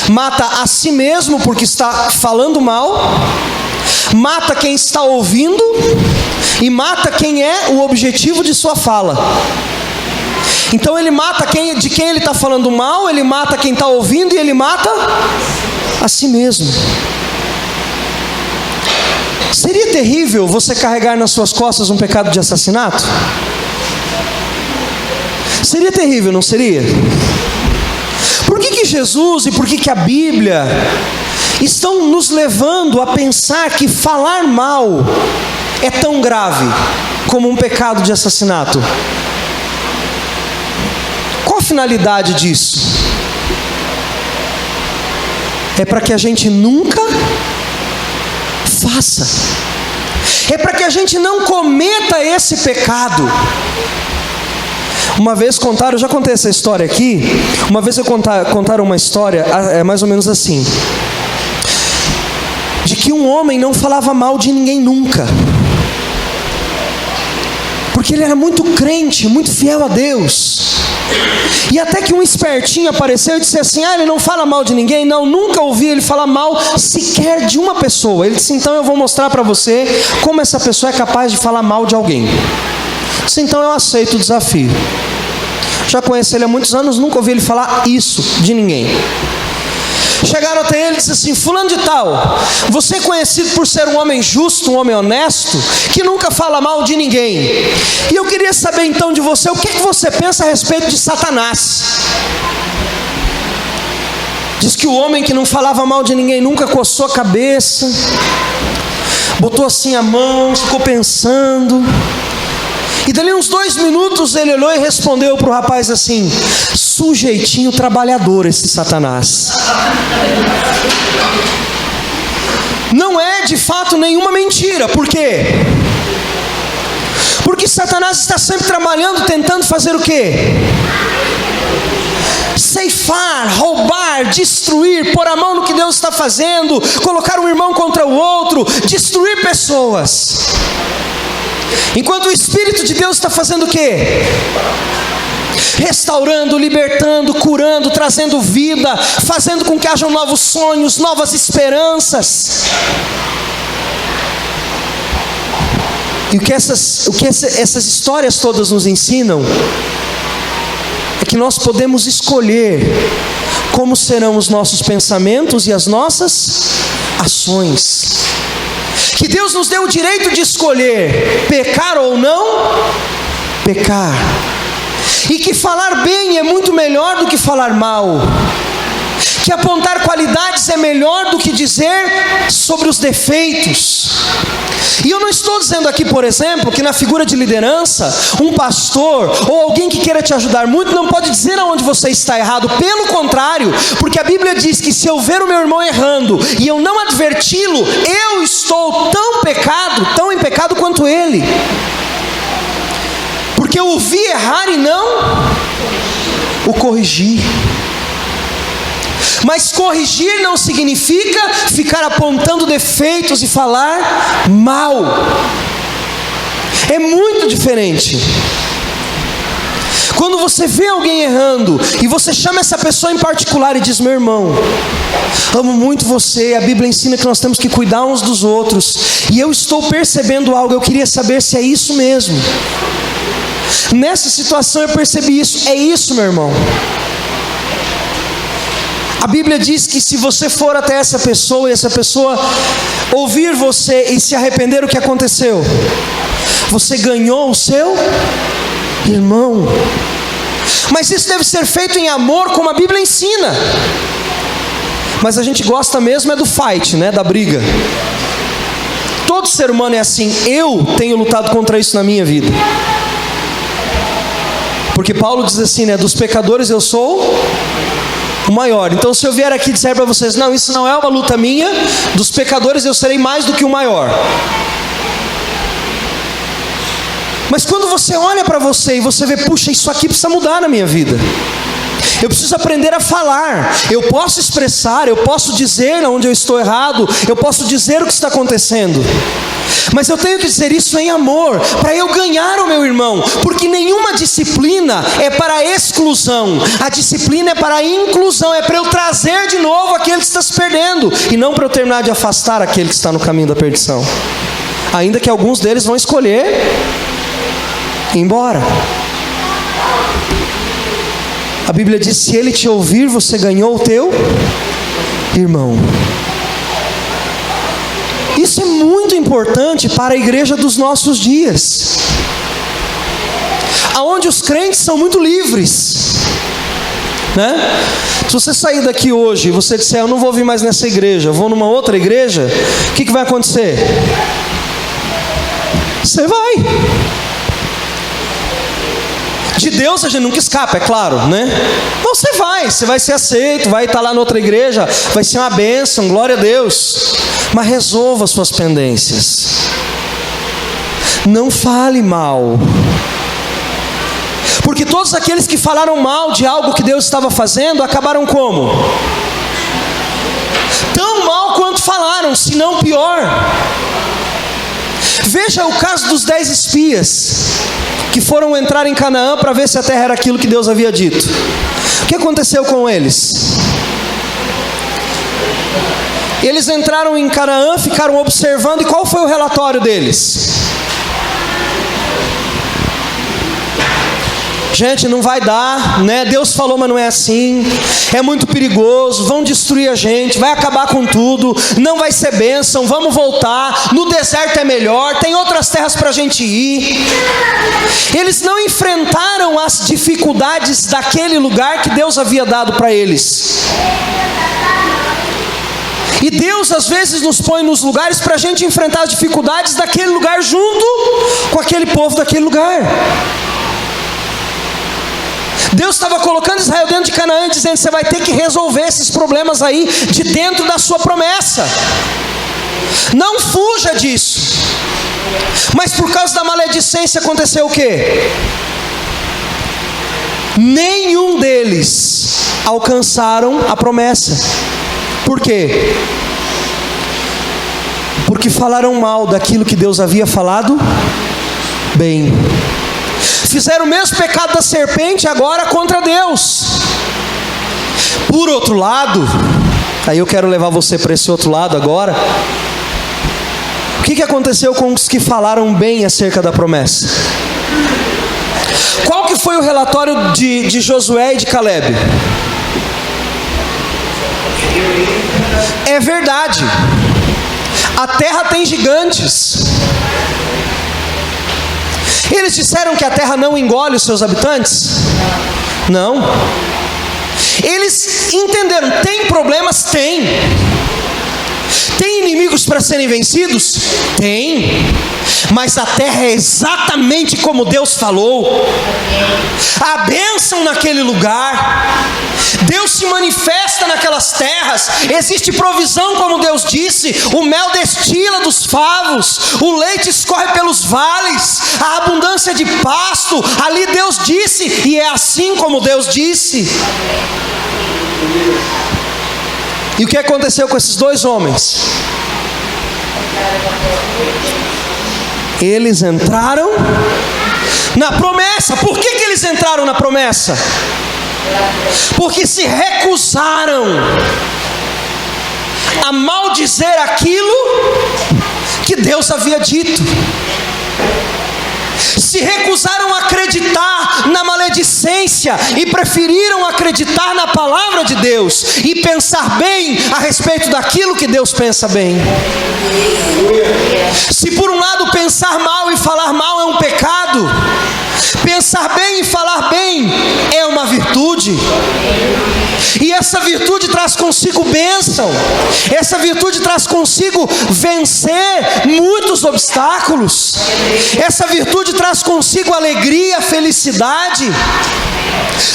Mata a si mesmo porque está falando mal, mata quem está ouvindo e mata quem é o objetivo de sua fala. Então ele mata de quem ele está falando mal, ele mata quem está ouvindo e ele mata a si mesmo. Seria terrível você carregar nas suas costas um pecado de assassinato? Seria terrível, não seria? Por que Jesus e por que a Bíblia estão nos levando a pensar que falar mal é tão grave como um pecado de assassinato? Qual a finalidade disso? É para que a gente nunca faça. É para que a gente não cometa esse pecado. Uma vez contaram, eu já contei essa história aqui. Uma vez contaram uma história, mais ou menos assim, de que um homem não falava mal de ninguém nunca, porque ele era muito crente, muito fiel a Deus. E até que um espertinho apareceu e disse assim: ele não fala mal de ninguém? Não, nunca ouvi ele falar mal sequer de uma pessoa. Ele disse: então eu vou mostrar para você como essa pessoa é capaz de falar mal de alguém. Disse: então eu aceito o desafio. Já conheço ele há muitos anos, nunca ouvi ele falar isso de ninguém. chegaram até ele e disseram assim: fulano de tal, você é conhecido por ser um homem justo, um homem honesto, que nunca fala mal de ninguém. E eu queria saber então de você, o que você pensa a respeito de Satanás? Diz que o homem que não falava mal de ninguém nunca coçou a cabeça, botou assim a mão, ficou pensando. E dali uns 2 minutos ele olhou e respondeu para o rapaz assim: sujeitinho trabalhador esse Satanás. Não é de fato nenhuma mentira. Por quê? Porque Satanás está sempre trabalhando, tentando fazer o quê? Ceifar, roubar, destruir, pôr a mão no que Deus está fazendo, colocar um irmão contra o outro, destruir pessoas. Enquanto o Espírito de Deus está fazendo o quê? Restaurando, libertando, curando, trazendo vida, fazendo com que hajam novos sonhos, novas esperanças. E o que essas histórias todas nos ensinam é que nós podemos escolher como serão os nossos pensamentos e as nossas ações. Que Deus nos deu o direito de escolher pecar ou não pecar. E que falar bem é muito melhor do que falar mal. Que apontar qualidades é melhor do que dizer sobre os defeitos. E eu não estou dizendo aqui, por exemplo, que na figura de liderança, um pastor ou alguém que queira te ajudar muito não pode dizer aonde você está errado. Pelo contrário, porque a Bíblia diz que se eu ver o meu irmão errando e eu não adverti-lo, eu estou tão em pecado quanto ele. Porque eu o vi errar e não o corrigi. Mas corrigir não significa ficar apontando defeitos e falar mal. É muito diferente. Quando você vê alguém errando e você chama essa pessoa em particular e diz: meu irmão, amo muito você, a Bíblia ensina que nós temos que cuidar uns dos outros, e eu estou percebendo algo, eu queria saber se é isso mesmo. Nessa situação eu percebi isso, é isso, meu irmão. A Bíblia diz que se você for até essa pessoa e essa pessoa ouvir você e se arrepender, o que aconteceu? Você ganhou o seu irmão. Mas isso deve ser feito em amor, como a Bíblia ensina. Mas a gente gosta mesmo é do fight, né? Da briga. Todo ser humano é assim. Eu tenho lutado contra isso na minha vida. Porque Paulo diz assim, né? Dos pecadores eu sou o maior. Então se eu vier aqui dizer para vocês: não, isso não é uma luta minha, dos pecadores eu serei mais do que o maior. Mas quando você olha para você e você vê: puxa, isso aqui precisa mudar na minha vida, eu preciso aprender a falar, eu posso expressar, eu posso dizer onde eu estou errado, eu posso dizer o que está acontecendo, mas eu tenho que dizer isso em amor, para eu ganhar o meu irmão, porque nenhuma disciplina é para exclusão, a disciplina é para inclusão, é para eu trazer de novo aquele que está se perdendo, e não para eu terminar de afastar aquele que está no caminho da perdição, ainda que alguns deles vão escolher ir embora. A Bíblia diz: se ele te ouvir, você ganhou o teu irmão. Isso é muito importante para a igreja dos nossos dias, aonde os crentes são muito livres, né? Se você sair daqui hoje e você disser: eu não vou vir mais nessa igreja, eu vou numa outra igreja, o que vai acontecer? Você vai. De Deus a gente nunca escapa, é claro, né? Você vai ser aceito, vai estar lá na outra igreja, vai ser uma bênção, glória a Deus. Mas resolva as suas pendências. Não fale mal. Porque todos aqueles que falaram mal de algo que Deus estava fazendo, acabaram como? Tão mal quanto falaram, se não pior. Veja o caso dos 10 espias que foram entrar em Canaã para ver se a terra era aquilo que Deus havia dito. O que aconteceu com eles? Eles entraram em Canaã, ficaram observando, e qual foi o relatório deles? Gente, não vai dar, né? Deus falou, mas não é assim. É muito perigoso, vão destruir a gente, vai acabar com tudo, não vai ser bênção, vamos voltar. No deserto é melhor, tem outras terras para a gente ir. Eles não enfrentaram as dificuldades daquele lugar que Deus havia dado para eles. E Deus às vezes nos põe nos lugares para a gente enfrentar as dificuldades daquele lugar junto com aquele povo daquele lugar. Deus estava colocando Israel dentro de Canaã, dizendo: você vai ter que resolver esses problemas aí de dentro da sua promessa. Não fuja disso. Mas por causa da maledicência aconteceu o quê? Nenhum deles alcançaram a promessa. Por quê? Porque falaram mal daquilo que Deus havia falado bem. Fizeram o mesmo pecado da serpente agora contra Deus. Por outro lado, aí eu quero levar você para esse outro lado agora. O que aconteceu com os que falaram bem acerca da promessa? Qual que foi o relatório de Josué e de Calebe? É verdade, a terra tem gigantes. Eles disseram que a terra não engole os seus habitantes? Não. Eles entenderam, tem problemas? Tem. Tem inimigos para serem vencidos? Tem. Mas a terra é exatamente como Deus falou. A bênção naquele lugar, Deus se manifesta naquelas terras, existe provisão como Deus disse, o mel destila dos favos, o leite escorre pelos vales, a abundância de pasto, ali Deus disse, e é assim como Deus disse. E o que aconteceu com esses dois homens? Eles entraram na promessa. Por que eles entraram na promessa? Porque se recusaram a maldizer aquilo que Deus havia dito. Se recusaram a acreditar na maledicência e preferiram acreditar na palavra de Deus e pensar bem a respeito daquilo que Deus pensa bem. Se por um lado pensar mal e falar mal é um pecado, pensar bem e falar bem é uma virtude. E essa virtude traz consigo bênção. Essa virtude traz consigo vencer muitos obstáculos. Essa virtude traz consigo alegria, felicidade.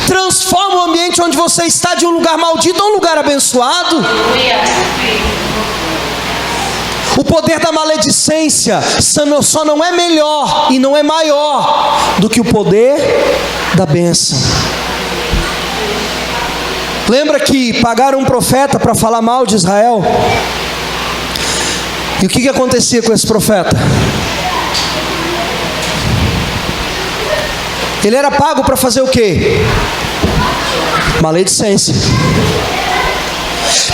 Transforma o ambiente onde você está de um lugar maldito a um lugar abençoado. O poder da maledicência só não é melhor e não é maior do que o poder da bênção. Lembra que pagaram um profeta para falar mal de Israel? E o que acontecia com esse profeta? Ele era pago para fazer o quê? Maledicência.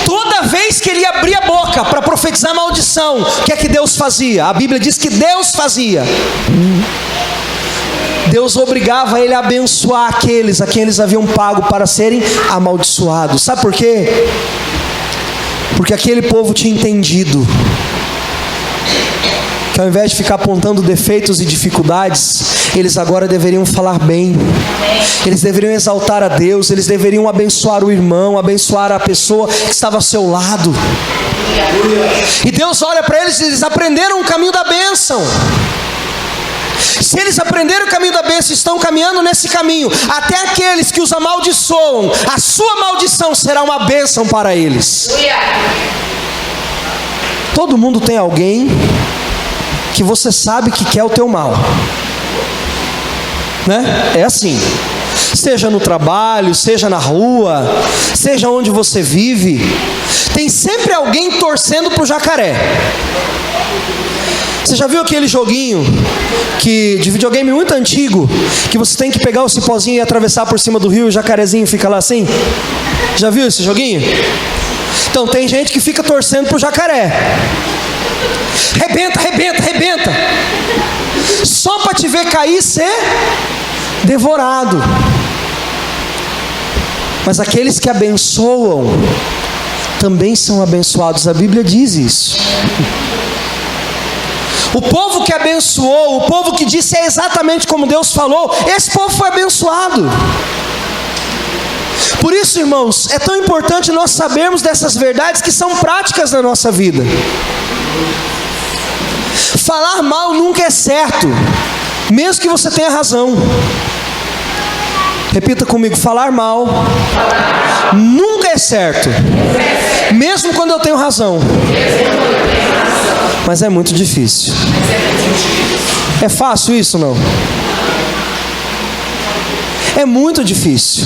Toda vez que ele abria a boca para profetizar maldição, o que é que Deus fazia? A Bíblia diz que Deus fazia. Deus obrigava ele a abençoar aqueles a quem eles haviam pago para serem amaldiçoados. Sabe por quê? Porque aquele povo tinha entendido que ao invés de ficar apontando defeitos e dificuldades, eles agora deveriam falar bem. Eles deveriam exaltar a Deus, eles deveriam abençoar o irmão, abençoar a pessoa que estava ao seu lado. E Deus olha para eles e eles aprenderam o caminho da bênção. Se eles aprenderam o caminho da bênção e estão caminhando nesse caminho, até aqueles que os amaldiçoam, a sua maldição será uma bênção para eles. Todo mundo tem alguém que você sabe que quer o teu mal, né? É assim. Seja no trabalho, seja na rua, seja onde você vive, tem sempre alguém torcendo para o jacaré. Você já viu aquele joguinho de videogame muito antigo, que você tem que pegar o cipózinho e atravessar por cima do rio e o jacarezinho fica lá assim? Já viu esse joguinho? Então tem gente que fica torcendo pro jacaré. Rebenta, rebenta, rebenta. Só para te ver cair, você devorado. Mas aqueles que abençoam também são abençoados. A Bíblia diz isso. O povo que abençoou, o povo que disse é exatamente como Deus falou, esse povo foi abençoado. Por isso, irmãos, é tão importante nós sabermos dessas verdades que são práticas na nossa vida. Falar mal nunca é certo, mesmo que você tenha razão. Repita comigo: falar mal nunca é certo, mesmo quando eu tenho razão. Mas é muito difícil. É fácil isso, não? É muito difícil.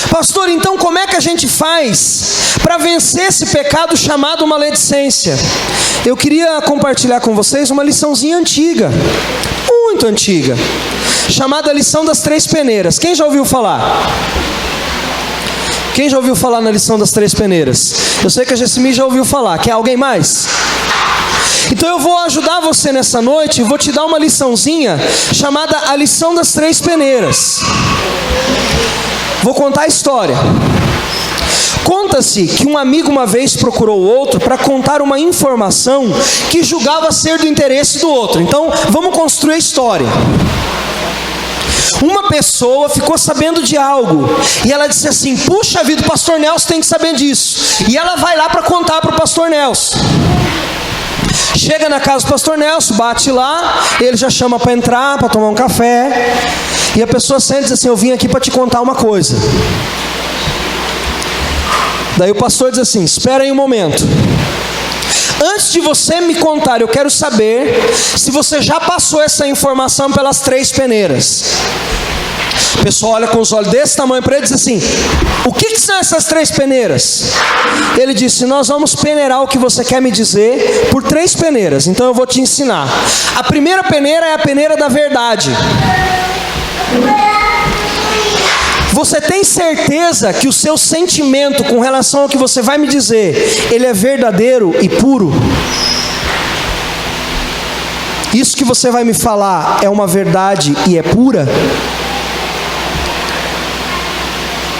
Pastor, então como é que a gente faz para vencer esse pecado chamado maledicência? Eu queria compartilhar com vocês uma liçãozinha antiga, muito antiga, chamada lição das 3 peneiras. Quem já ouviu falar? Quem já ouviu falar na lição das 3 peneiras? Eu sei que a Gessimi já ouviu falar. Quer alguém mais? Então eu vou ajudar você nessa noite e vou te dar uma liçãozinha chamada a lição das 3 peneiras. Vou contar a história. Conta-se que um amigo uma vez procurou o outro para contar uma informação que julgava ser do interesse do outro. Então vamos construir a história. Uma pessoa ficou sabendo de algo e ela disse assim: puxa vida, o pastor Nelson tem que saber disso. E ela vai lá para contar para o pastor Nelson. Chega na casa do pastor Nelson, bate lá, ele já chama para entrar, para tomar um café. E a pessoa sente e diz assim: eu vim aqui para te contar uma coisa. Daí o pastor diz assim: espera aí um momento. Antes de você me contar, eu quero saber se você já passou essa informação pelas 3 peneiras. O pessoal olha com os olhos desse tamanho para ele e diz assim: o que são essas 3 peneiras? Ele disse: nós vamos peneirar o que você quer me dizer por 3 peneiras. Então eu vou te ensinar. A primeira peneira é a peneira da verdade. Você tem certeza que o seu sentimento com relação ao que você vai me dizer, ele é verdadeiro e puro? Isso que você vai me falar é uma verdade e é pura?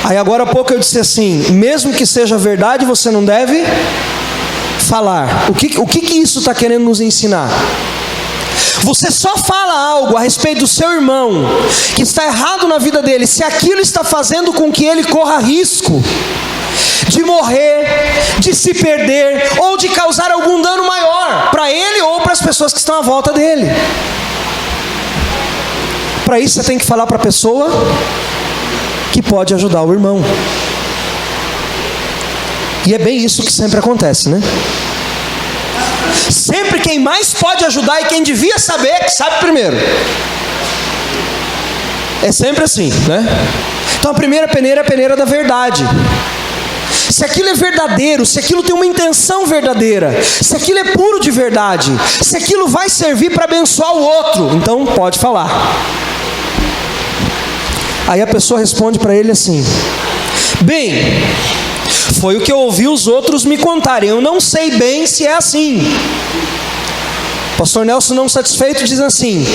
Aí agora há pouco eu disse assim: mesmo que seja verdade, você não deve falar. O que isso está querendo nos ensinar? Você só fala algo a respeito do seu irmão que está errado na vida dele se aquilo está fazendo com que ele corra risco de morrer, de se perder ou de causar algum dano maior para ele ou para as pessoas que estão à volta dele. Para isso você tem que falar para a pessoa que pode ajudar o irmão. E é bem isso que sempre acontece, né? Sempre quem mais pode ajudar e quem devia saber, que sabe primeiro. É sempre assim, né? Então a primeira peneira é a peneira da verdade. Se aquilo é verdadeiro, se aquilo tem uma intenção verdadeira, se aquilo é puro de verdade, se aquilo vai servir para abençoar o outro, então pode falar. Aí a pessoa responde para ele assim: bem, foi o que eu ouvi os outros me contarem, eu não sei bem se é assim. Pastor Nelson, não satisfeito, diz assim: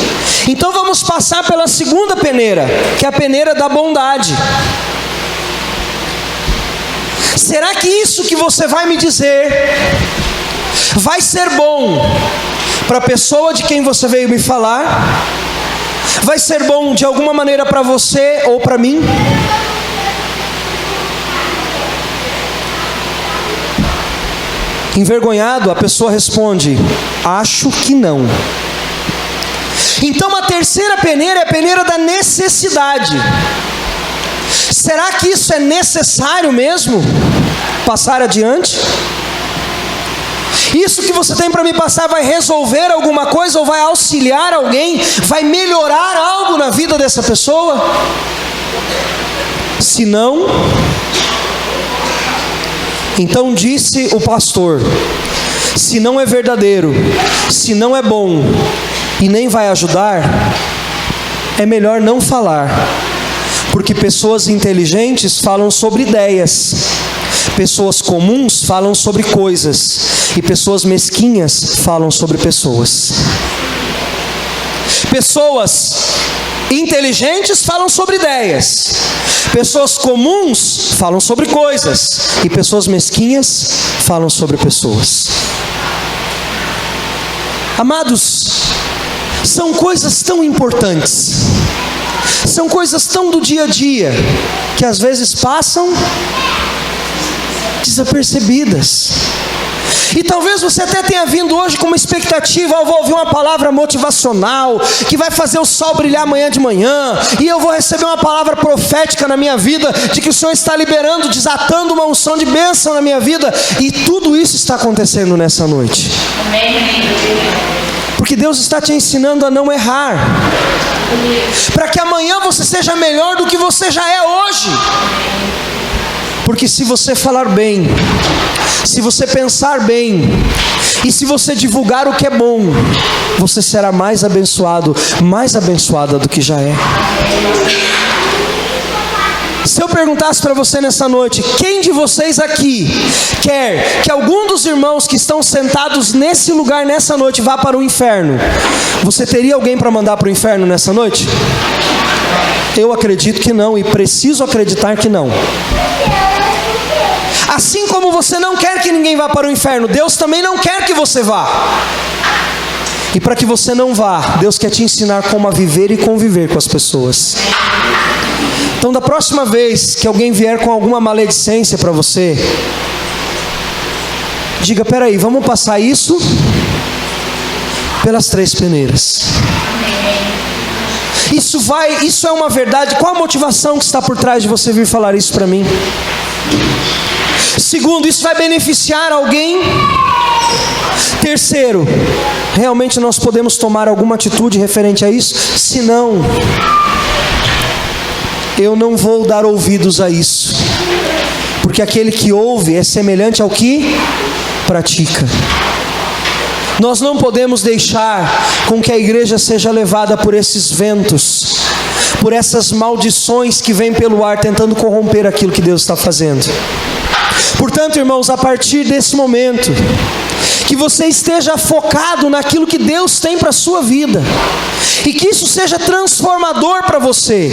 então vamos passar pela segunda peneira, que é a peneira da bondade. Será que isso que você vai me dizer vai ser bom para a pessoa de quem você veio me falar? Vai ser bom de alguma maneira para você ou para mim? Envergonhado, a pessoa responde: acho que não. Então a terceira peneira é a peneira da necessidade. Será que isso é necessário mesmo? Passar adiante? Isso que você tem para me passar vai resolver alguma coisa ou vai auxiliar alguém? Vai melhorar algo na vida dessa pessoa? Se não, então disse o pastor: se não é verdadeiro, se não é bom e nem vai ajudar, é melhor não falar. Porque pessoas inteligentes falam sobre ideias, pessoas comuns falam sobre coisas, e pessoas mesquinhas falam sobre pessoas. Pessoas inteligentes falam sobre ideias. Pessoas comuns falam sobre coisas. E pessoas mesquinhas falam sobre pessoas. Amados, são coisas tão importantes, são coisas tão do dia a dia, que às vezes passam desapercebidas. E talvez você até tenha vindo hoje com uma expectativa: eu vou ouvir uma palavra motivacional, que vai fazer o sol brilhar amanhã de manhã, e eu vou receber uma palavra profética na minha vida, de que o Senhor está liberando, desatando uma unção de bênção na minha vida. E tudo isso está acontecendo nessa noite. Porque Deus está te ensinando a não errar, para que amanhã você seja melhor do que você já é hoje. Porque se você falar bem, se você pensar bem, e se você divulgar o que é bom, você será mais abençoado, mais abençoada do que já é. Se eu perguntasse para você nessa noite: quem de vocês aqui quer que algum dos irmãos que estão sentados nesse lugar nessa noite vá para o inferno? Você teria alguém para mandar para o inferno nessa noite? Eu acredito que não, e preciso acreditar que não. Assim como você não quer que ninguém vá para o inferno, Deus também não quer que você vá. E para que você não vá, Deus quer te ensinar como a viver e conviver com as pessoas. Então, da próxima vez que alguém vier com alguma maledicência para você, diga: peraí, vamos passar isso pelas 3 peneiras. Isso é uma verdade. Qual a motivação que está por trás de você vir falar isso para mim? Segundo, isso vai beneficiar alguém? Terceiro, realmente nós podemos tomar alguma atitude referente a isso? Se não, eu não vou dar ouvidos a isso, porque aquele que ouve é semelhante ao que pratica. Nós não podemos deixar com que a igreja seja levada por esses ventos, por essas maldições que vêm pelo ar tentando corromper aquilo que Deus está fazendo. Portanto, irmãos, a partir desse momento, que você esteja focado naquilo que Deus tem para a sua vida, e que isso seja transformador para você.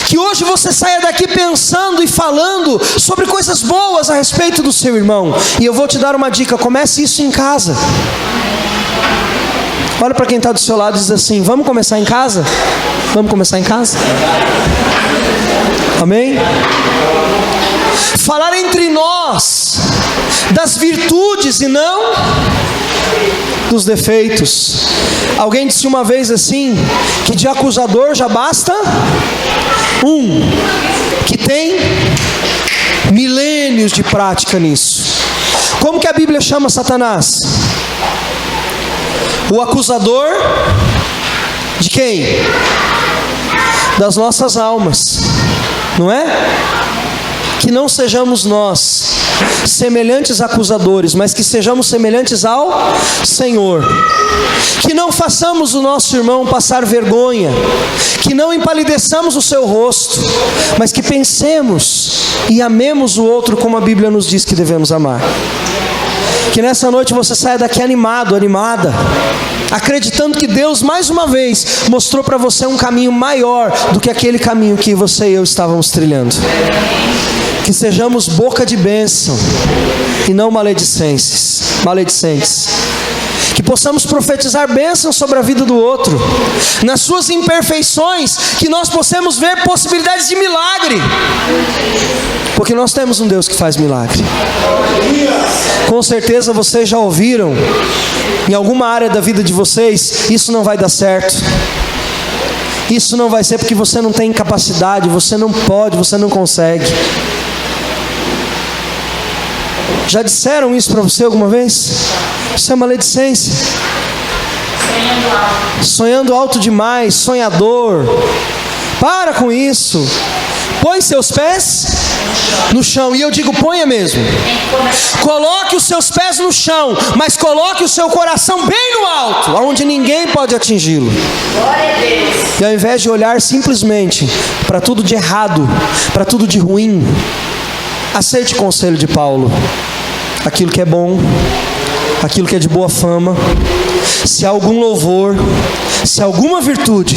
Que hoje você saia daqui pensando e falando sobre coisas boas a respeito do seu irmão. E eu vou te dar uma dica: comece isso em casa. Olha para quem está do seu lado e diz assim: vamos começar em casa? Vamos começar em casa? Amém? Falar entre nós das virtudes e não dos defeitos. Alguém disse uma vez assim, que de acusador já basta um, que tem milênios de prática nisso. Como que a Bíblia chama Satanás? O acusador de quem? Das nossas almas, não é? Que não sejamos nós semelhantes a acusadores, mas que sejamos semelhantes ao Senhor. Que não façamos o nosso irmão passar vergonha, que não empalideçamos o seu rosto, mas que pensemos e amemos o outro como a Bíblia nos diz que devemos amar. Que nessa noite você saia daqui animado, animada, acreditando que Deus mais uma vez mostrou para você um caminho maior do que aquele caminho que você e eu estávamos trilhando. Que sejamos boca de bênção e não maledicentes. Que possamos profetizar bênção sobre a vida do outro. Nas suas imperfeições, que nós possamos ver possibilidades de milagre. Porque nós temos um Deus que faz milagre. Com certeza vocês já ouviram, em alguma área da vida de vocês: isso não vai dar certo. Isso não vai ser porque você não tem capacidade, você não pode, você não consegue. Já disseram isso para você alguma vez? Isso é maledicência. Sonhando alto demais, sonhador. Para com isso. Põe seus pés no chão. E eu digo, ponha mesmo. Coloque os seus pés no chão, mas coloque o seu coração bem no alto, onde ninguém pode atingi-lo. E ao invés de olhar simplesmente para tudo de errado, para tudo de ruim, aceite o conselho de Paulo. Aquilo que é bom, aquilo que é de boa fama, se há algum louvor, se alguma virtude,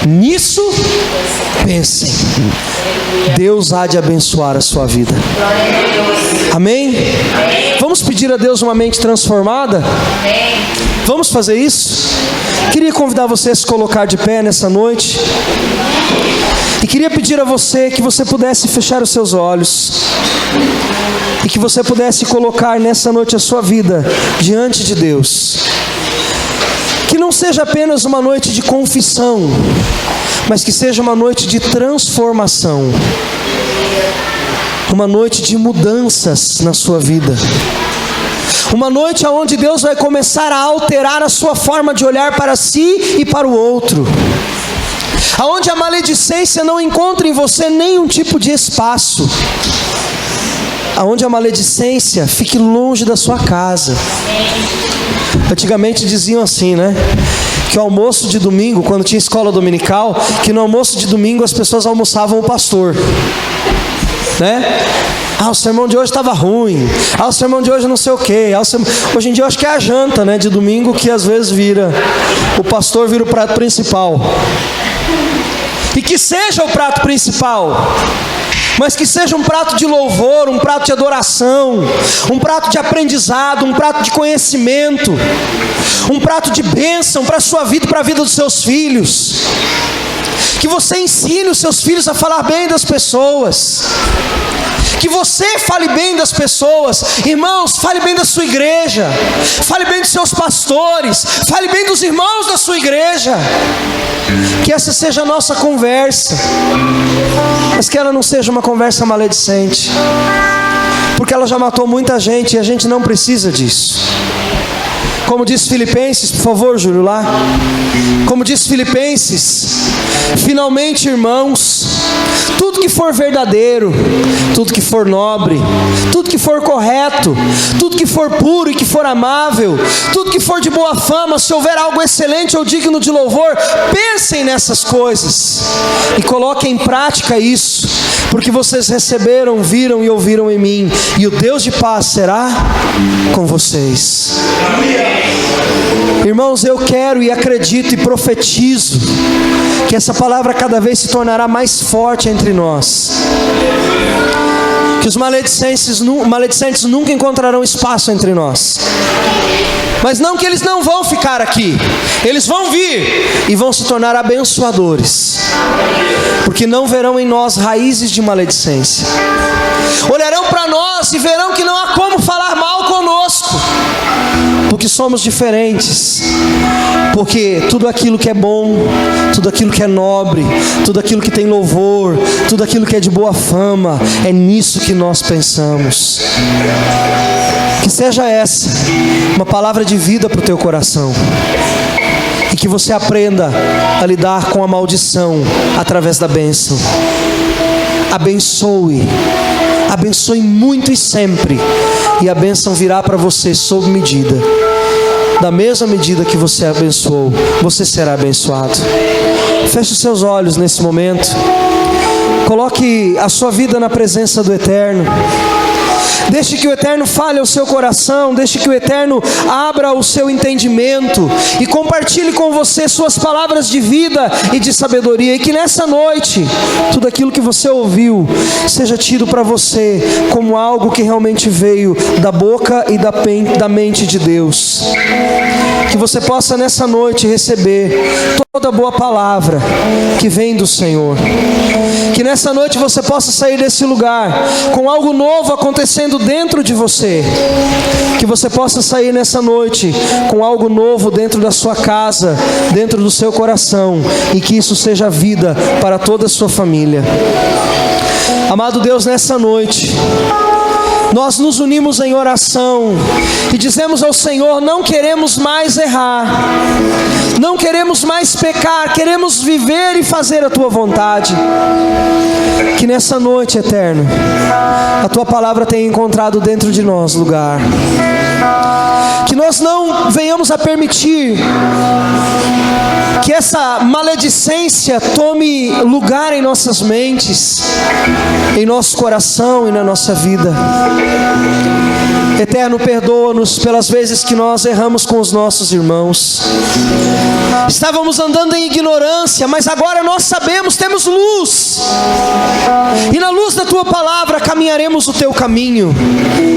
nisso pensem. Deus há de abençoar a sua vida. Amém? Vamos pedir a Deus uma mente transformada? Vamos fazer isso? Queria convidar você a se colocar de pé nessa noite. E queria pedir a você que você pudesse fechar os seus olhos. E que você pudesse colocar nessa noite a sua vida diante de Deus. Que não seja apenas uma noite de confissão, mas que seja uma noite de transformação. Uma noite de mudanças na sua vida. Uma noite onde Deus vai começar a alterar a sua forma de olhar para si e para o outro. Aonde a maledicência não encontra em você nenhum tipo de espaço. Aonde a maledicência fique longe da sua casa. Antigamente diziam assim, né? Que o almoço de domingo, quando tinha escola dominical, que no almoço de domingo as pessoas almoçavam o pastor, né? O sermão de hoje estava ruim. O sermão de hoje não sei o quê. Hoje em dia eu acho que é a janta, né, de domingo, que às vezes o pastor vira o prato principal. E que seja o prato principal, mas que seja um prato de louvor, um prato de adoração, um prato de aprendizado, um prato de conhecimento, um prato de bênção para a sua vida e para a vida dos seus filhos. Que você ensine os seus filhos a falar bem das pessoas. Que você fale bem das pessoas. Irmãos, fale bem da sua igreja. Fale bem dos seus pastores. Fale bem dos irmãos da sua igreja. Que essa seja a nossa conversa. Mas que ela não seja uma conversa maledicente. Porque ela já matou muita gente e a gente não precisa disso. Como diz Filipenses, por favor, Júlio, lá. Como diz Filipenses, finalmente, irmãos, tudo que for verdadeiro, tudo que for nobre, tudo que for correto, tudo que for puro e que for amável, tudo que for de boa fama, se houver algo excelente ou digno de louvor, pensem nessas coisas e coloquem em prática isso, porque vocês receberam, viram e ouviram em mim, e o Deus de paz será com vocês. Irmãos, eu quero e acredito e profetizo que essa palavra cada vez se tornará mais forte entre nós. Que os maledicentes nunca encontrarão espaço entre nós. Mas não que eles não vão ficar aqui. Eles vão vir e vão se tornar abençoadores. Porque não verão em nós raízes de maledicência. Olharão para nós e verão que não há como falar mal conosco. Porque somos diferentes. Porque tudo aquilo que é bom, tudo aquilo que é nobre, tudo aquilo que tem louvor, tudo aquilo que é de boa fama, é nisso que nós pensamos. Que seja essa uma palavra de vida para o teu coração. E que você aprenda a lidar com a maldição através da bênção. Abençoe. Abençoe muito e sempre. E a bênção virá para você sob medida. Da mesma medida que você abençoou, você será abençoado. Feche os seus olhos nesse momento. Coloque a sua vida na presença do Eterno. Deixe que o Eterno fale ao seu coração. Deixe que o Eterno abra o seu entendimento e compartilhe com você suas palavras de vida e de sabedoria. E que nessa noite, tudo aquilo que você ouviu seja tido para você como algo que realmente veio da boca e da mente de Deus. Que você possa nessa noite receber toda boa palavra que vem do Senhor. Que nessa noite você possa sair desse lugar com algo novo acontecendo dentro de você. Que você possa sair nessa noite com algo novo dentro da sua casa, dentro do seu coração, e que isso seja vida para toda a sua família. Amado Deus, nessa noite nós nos unimos em oração e dizemos ao Senhor: não queremos mais errar, não queremos mais pecar, queremos viver e fazer a Tua vontade. Que nessa noite, Eterno, a Tua palavra tenha encontrado dentro de nós lugar. Que nós não venhamos a permitir que essa maledicência tome lugar em nossas mentes, em nosso coração e na nossa vida. Eterno, perdoa-nos pelas vezes que nós erramos com os nossos irmãos. Estávamos andando em ignorância, mas agora nós sabemos, temos luz. E na luz da Tua palavra caminharemos o Teu caminho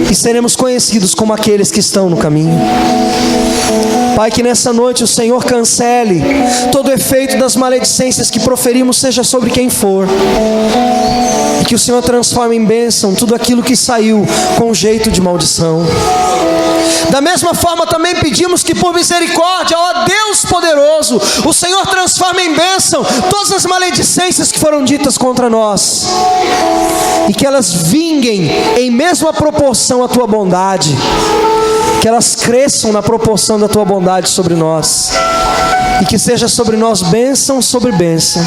e seremos conhecidos como aqueles que estão no caminho. Pai, que nessa noite o Senhor cancele todo o efeito das maledicências que proferimos, seja sobre quem for. E que o Senhor transforme em bênção tudo aquilo que saiu com jeito de maldição. Da mesma forma também pedimos que por misericórdia, ó Deus poderoso, o Senhor transforme em bênção todas as maledicências que foram ditas contra nós. E que elas vinguem em mesma proporção à Tua bondade. Que elas cresçam na proporção da Tua bondade sobre nós. E que seja sobre nós bênção sobre bênção.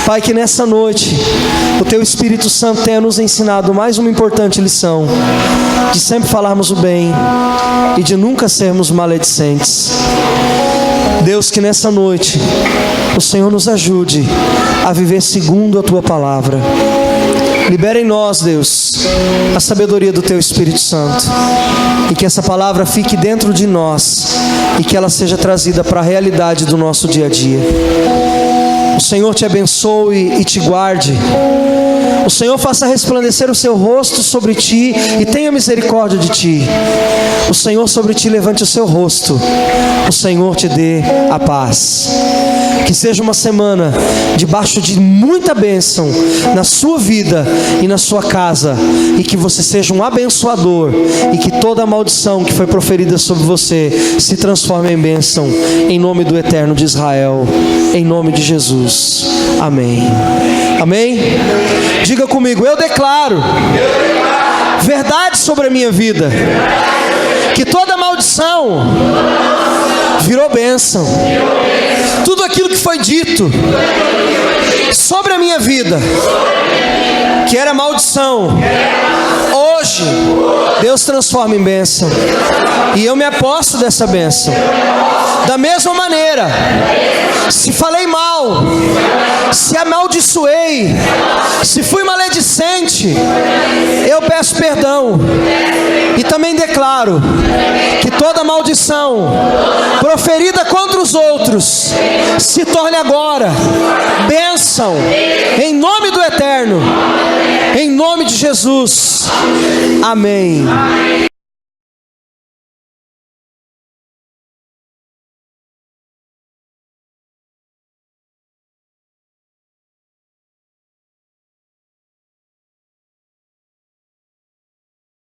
Pai, que nessa noite o Teu Espírito Santo tenha nos ensinado mais uma importante lição, de sempre falarmos o bem e de nunca sermos maledicentes. Deus, que nessa noite o Senhor nos ajude a viver segundo a Tua palavra. Libera em nós, Deus, a sabedoria do Teu Espírito Santo, e que essa palavra fique dentro de nós e que ela seja trazida para a realidade do nosso dia a dia. O Senhor te abençoe e te guarde. O Senhor faça resplandecer o seu rosto sobre ti e tenha misericórdia de ti. O Senhor sobre ti levante o seu rosto. O Senhor te dê a paz. Que seja uma semana debaixo de muita bênção na sua vida e na sua casa. E que você seja um abençoador. E que toda maldição que foi proferida sobre você se transforme em bênção. Em nome do Eterno de Israel. Em nome de Jesus. Amém. Amém? Diga comigo, eu declaro verdade sobre a minha vida. Que toda maldição virou bênção. Tudo aquilo que foi dito sobre a minha vida, que era maldição, hoje Deus transforma em bênção. E eu me aposto dessa bênção. Da mesma maneira, se falei mal, se amaldiçoei, se fui maledicente, eu peço perdão. E também declaro que toda maldição proferida contra os outros se torne agora bênção, em nome do Eterno, em nome de Jesus. Amém.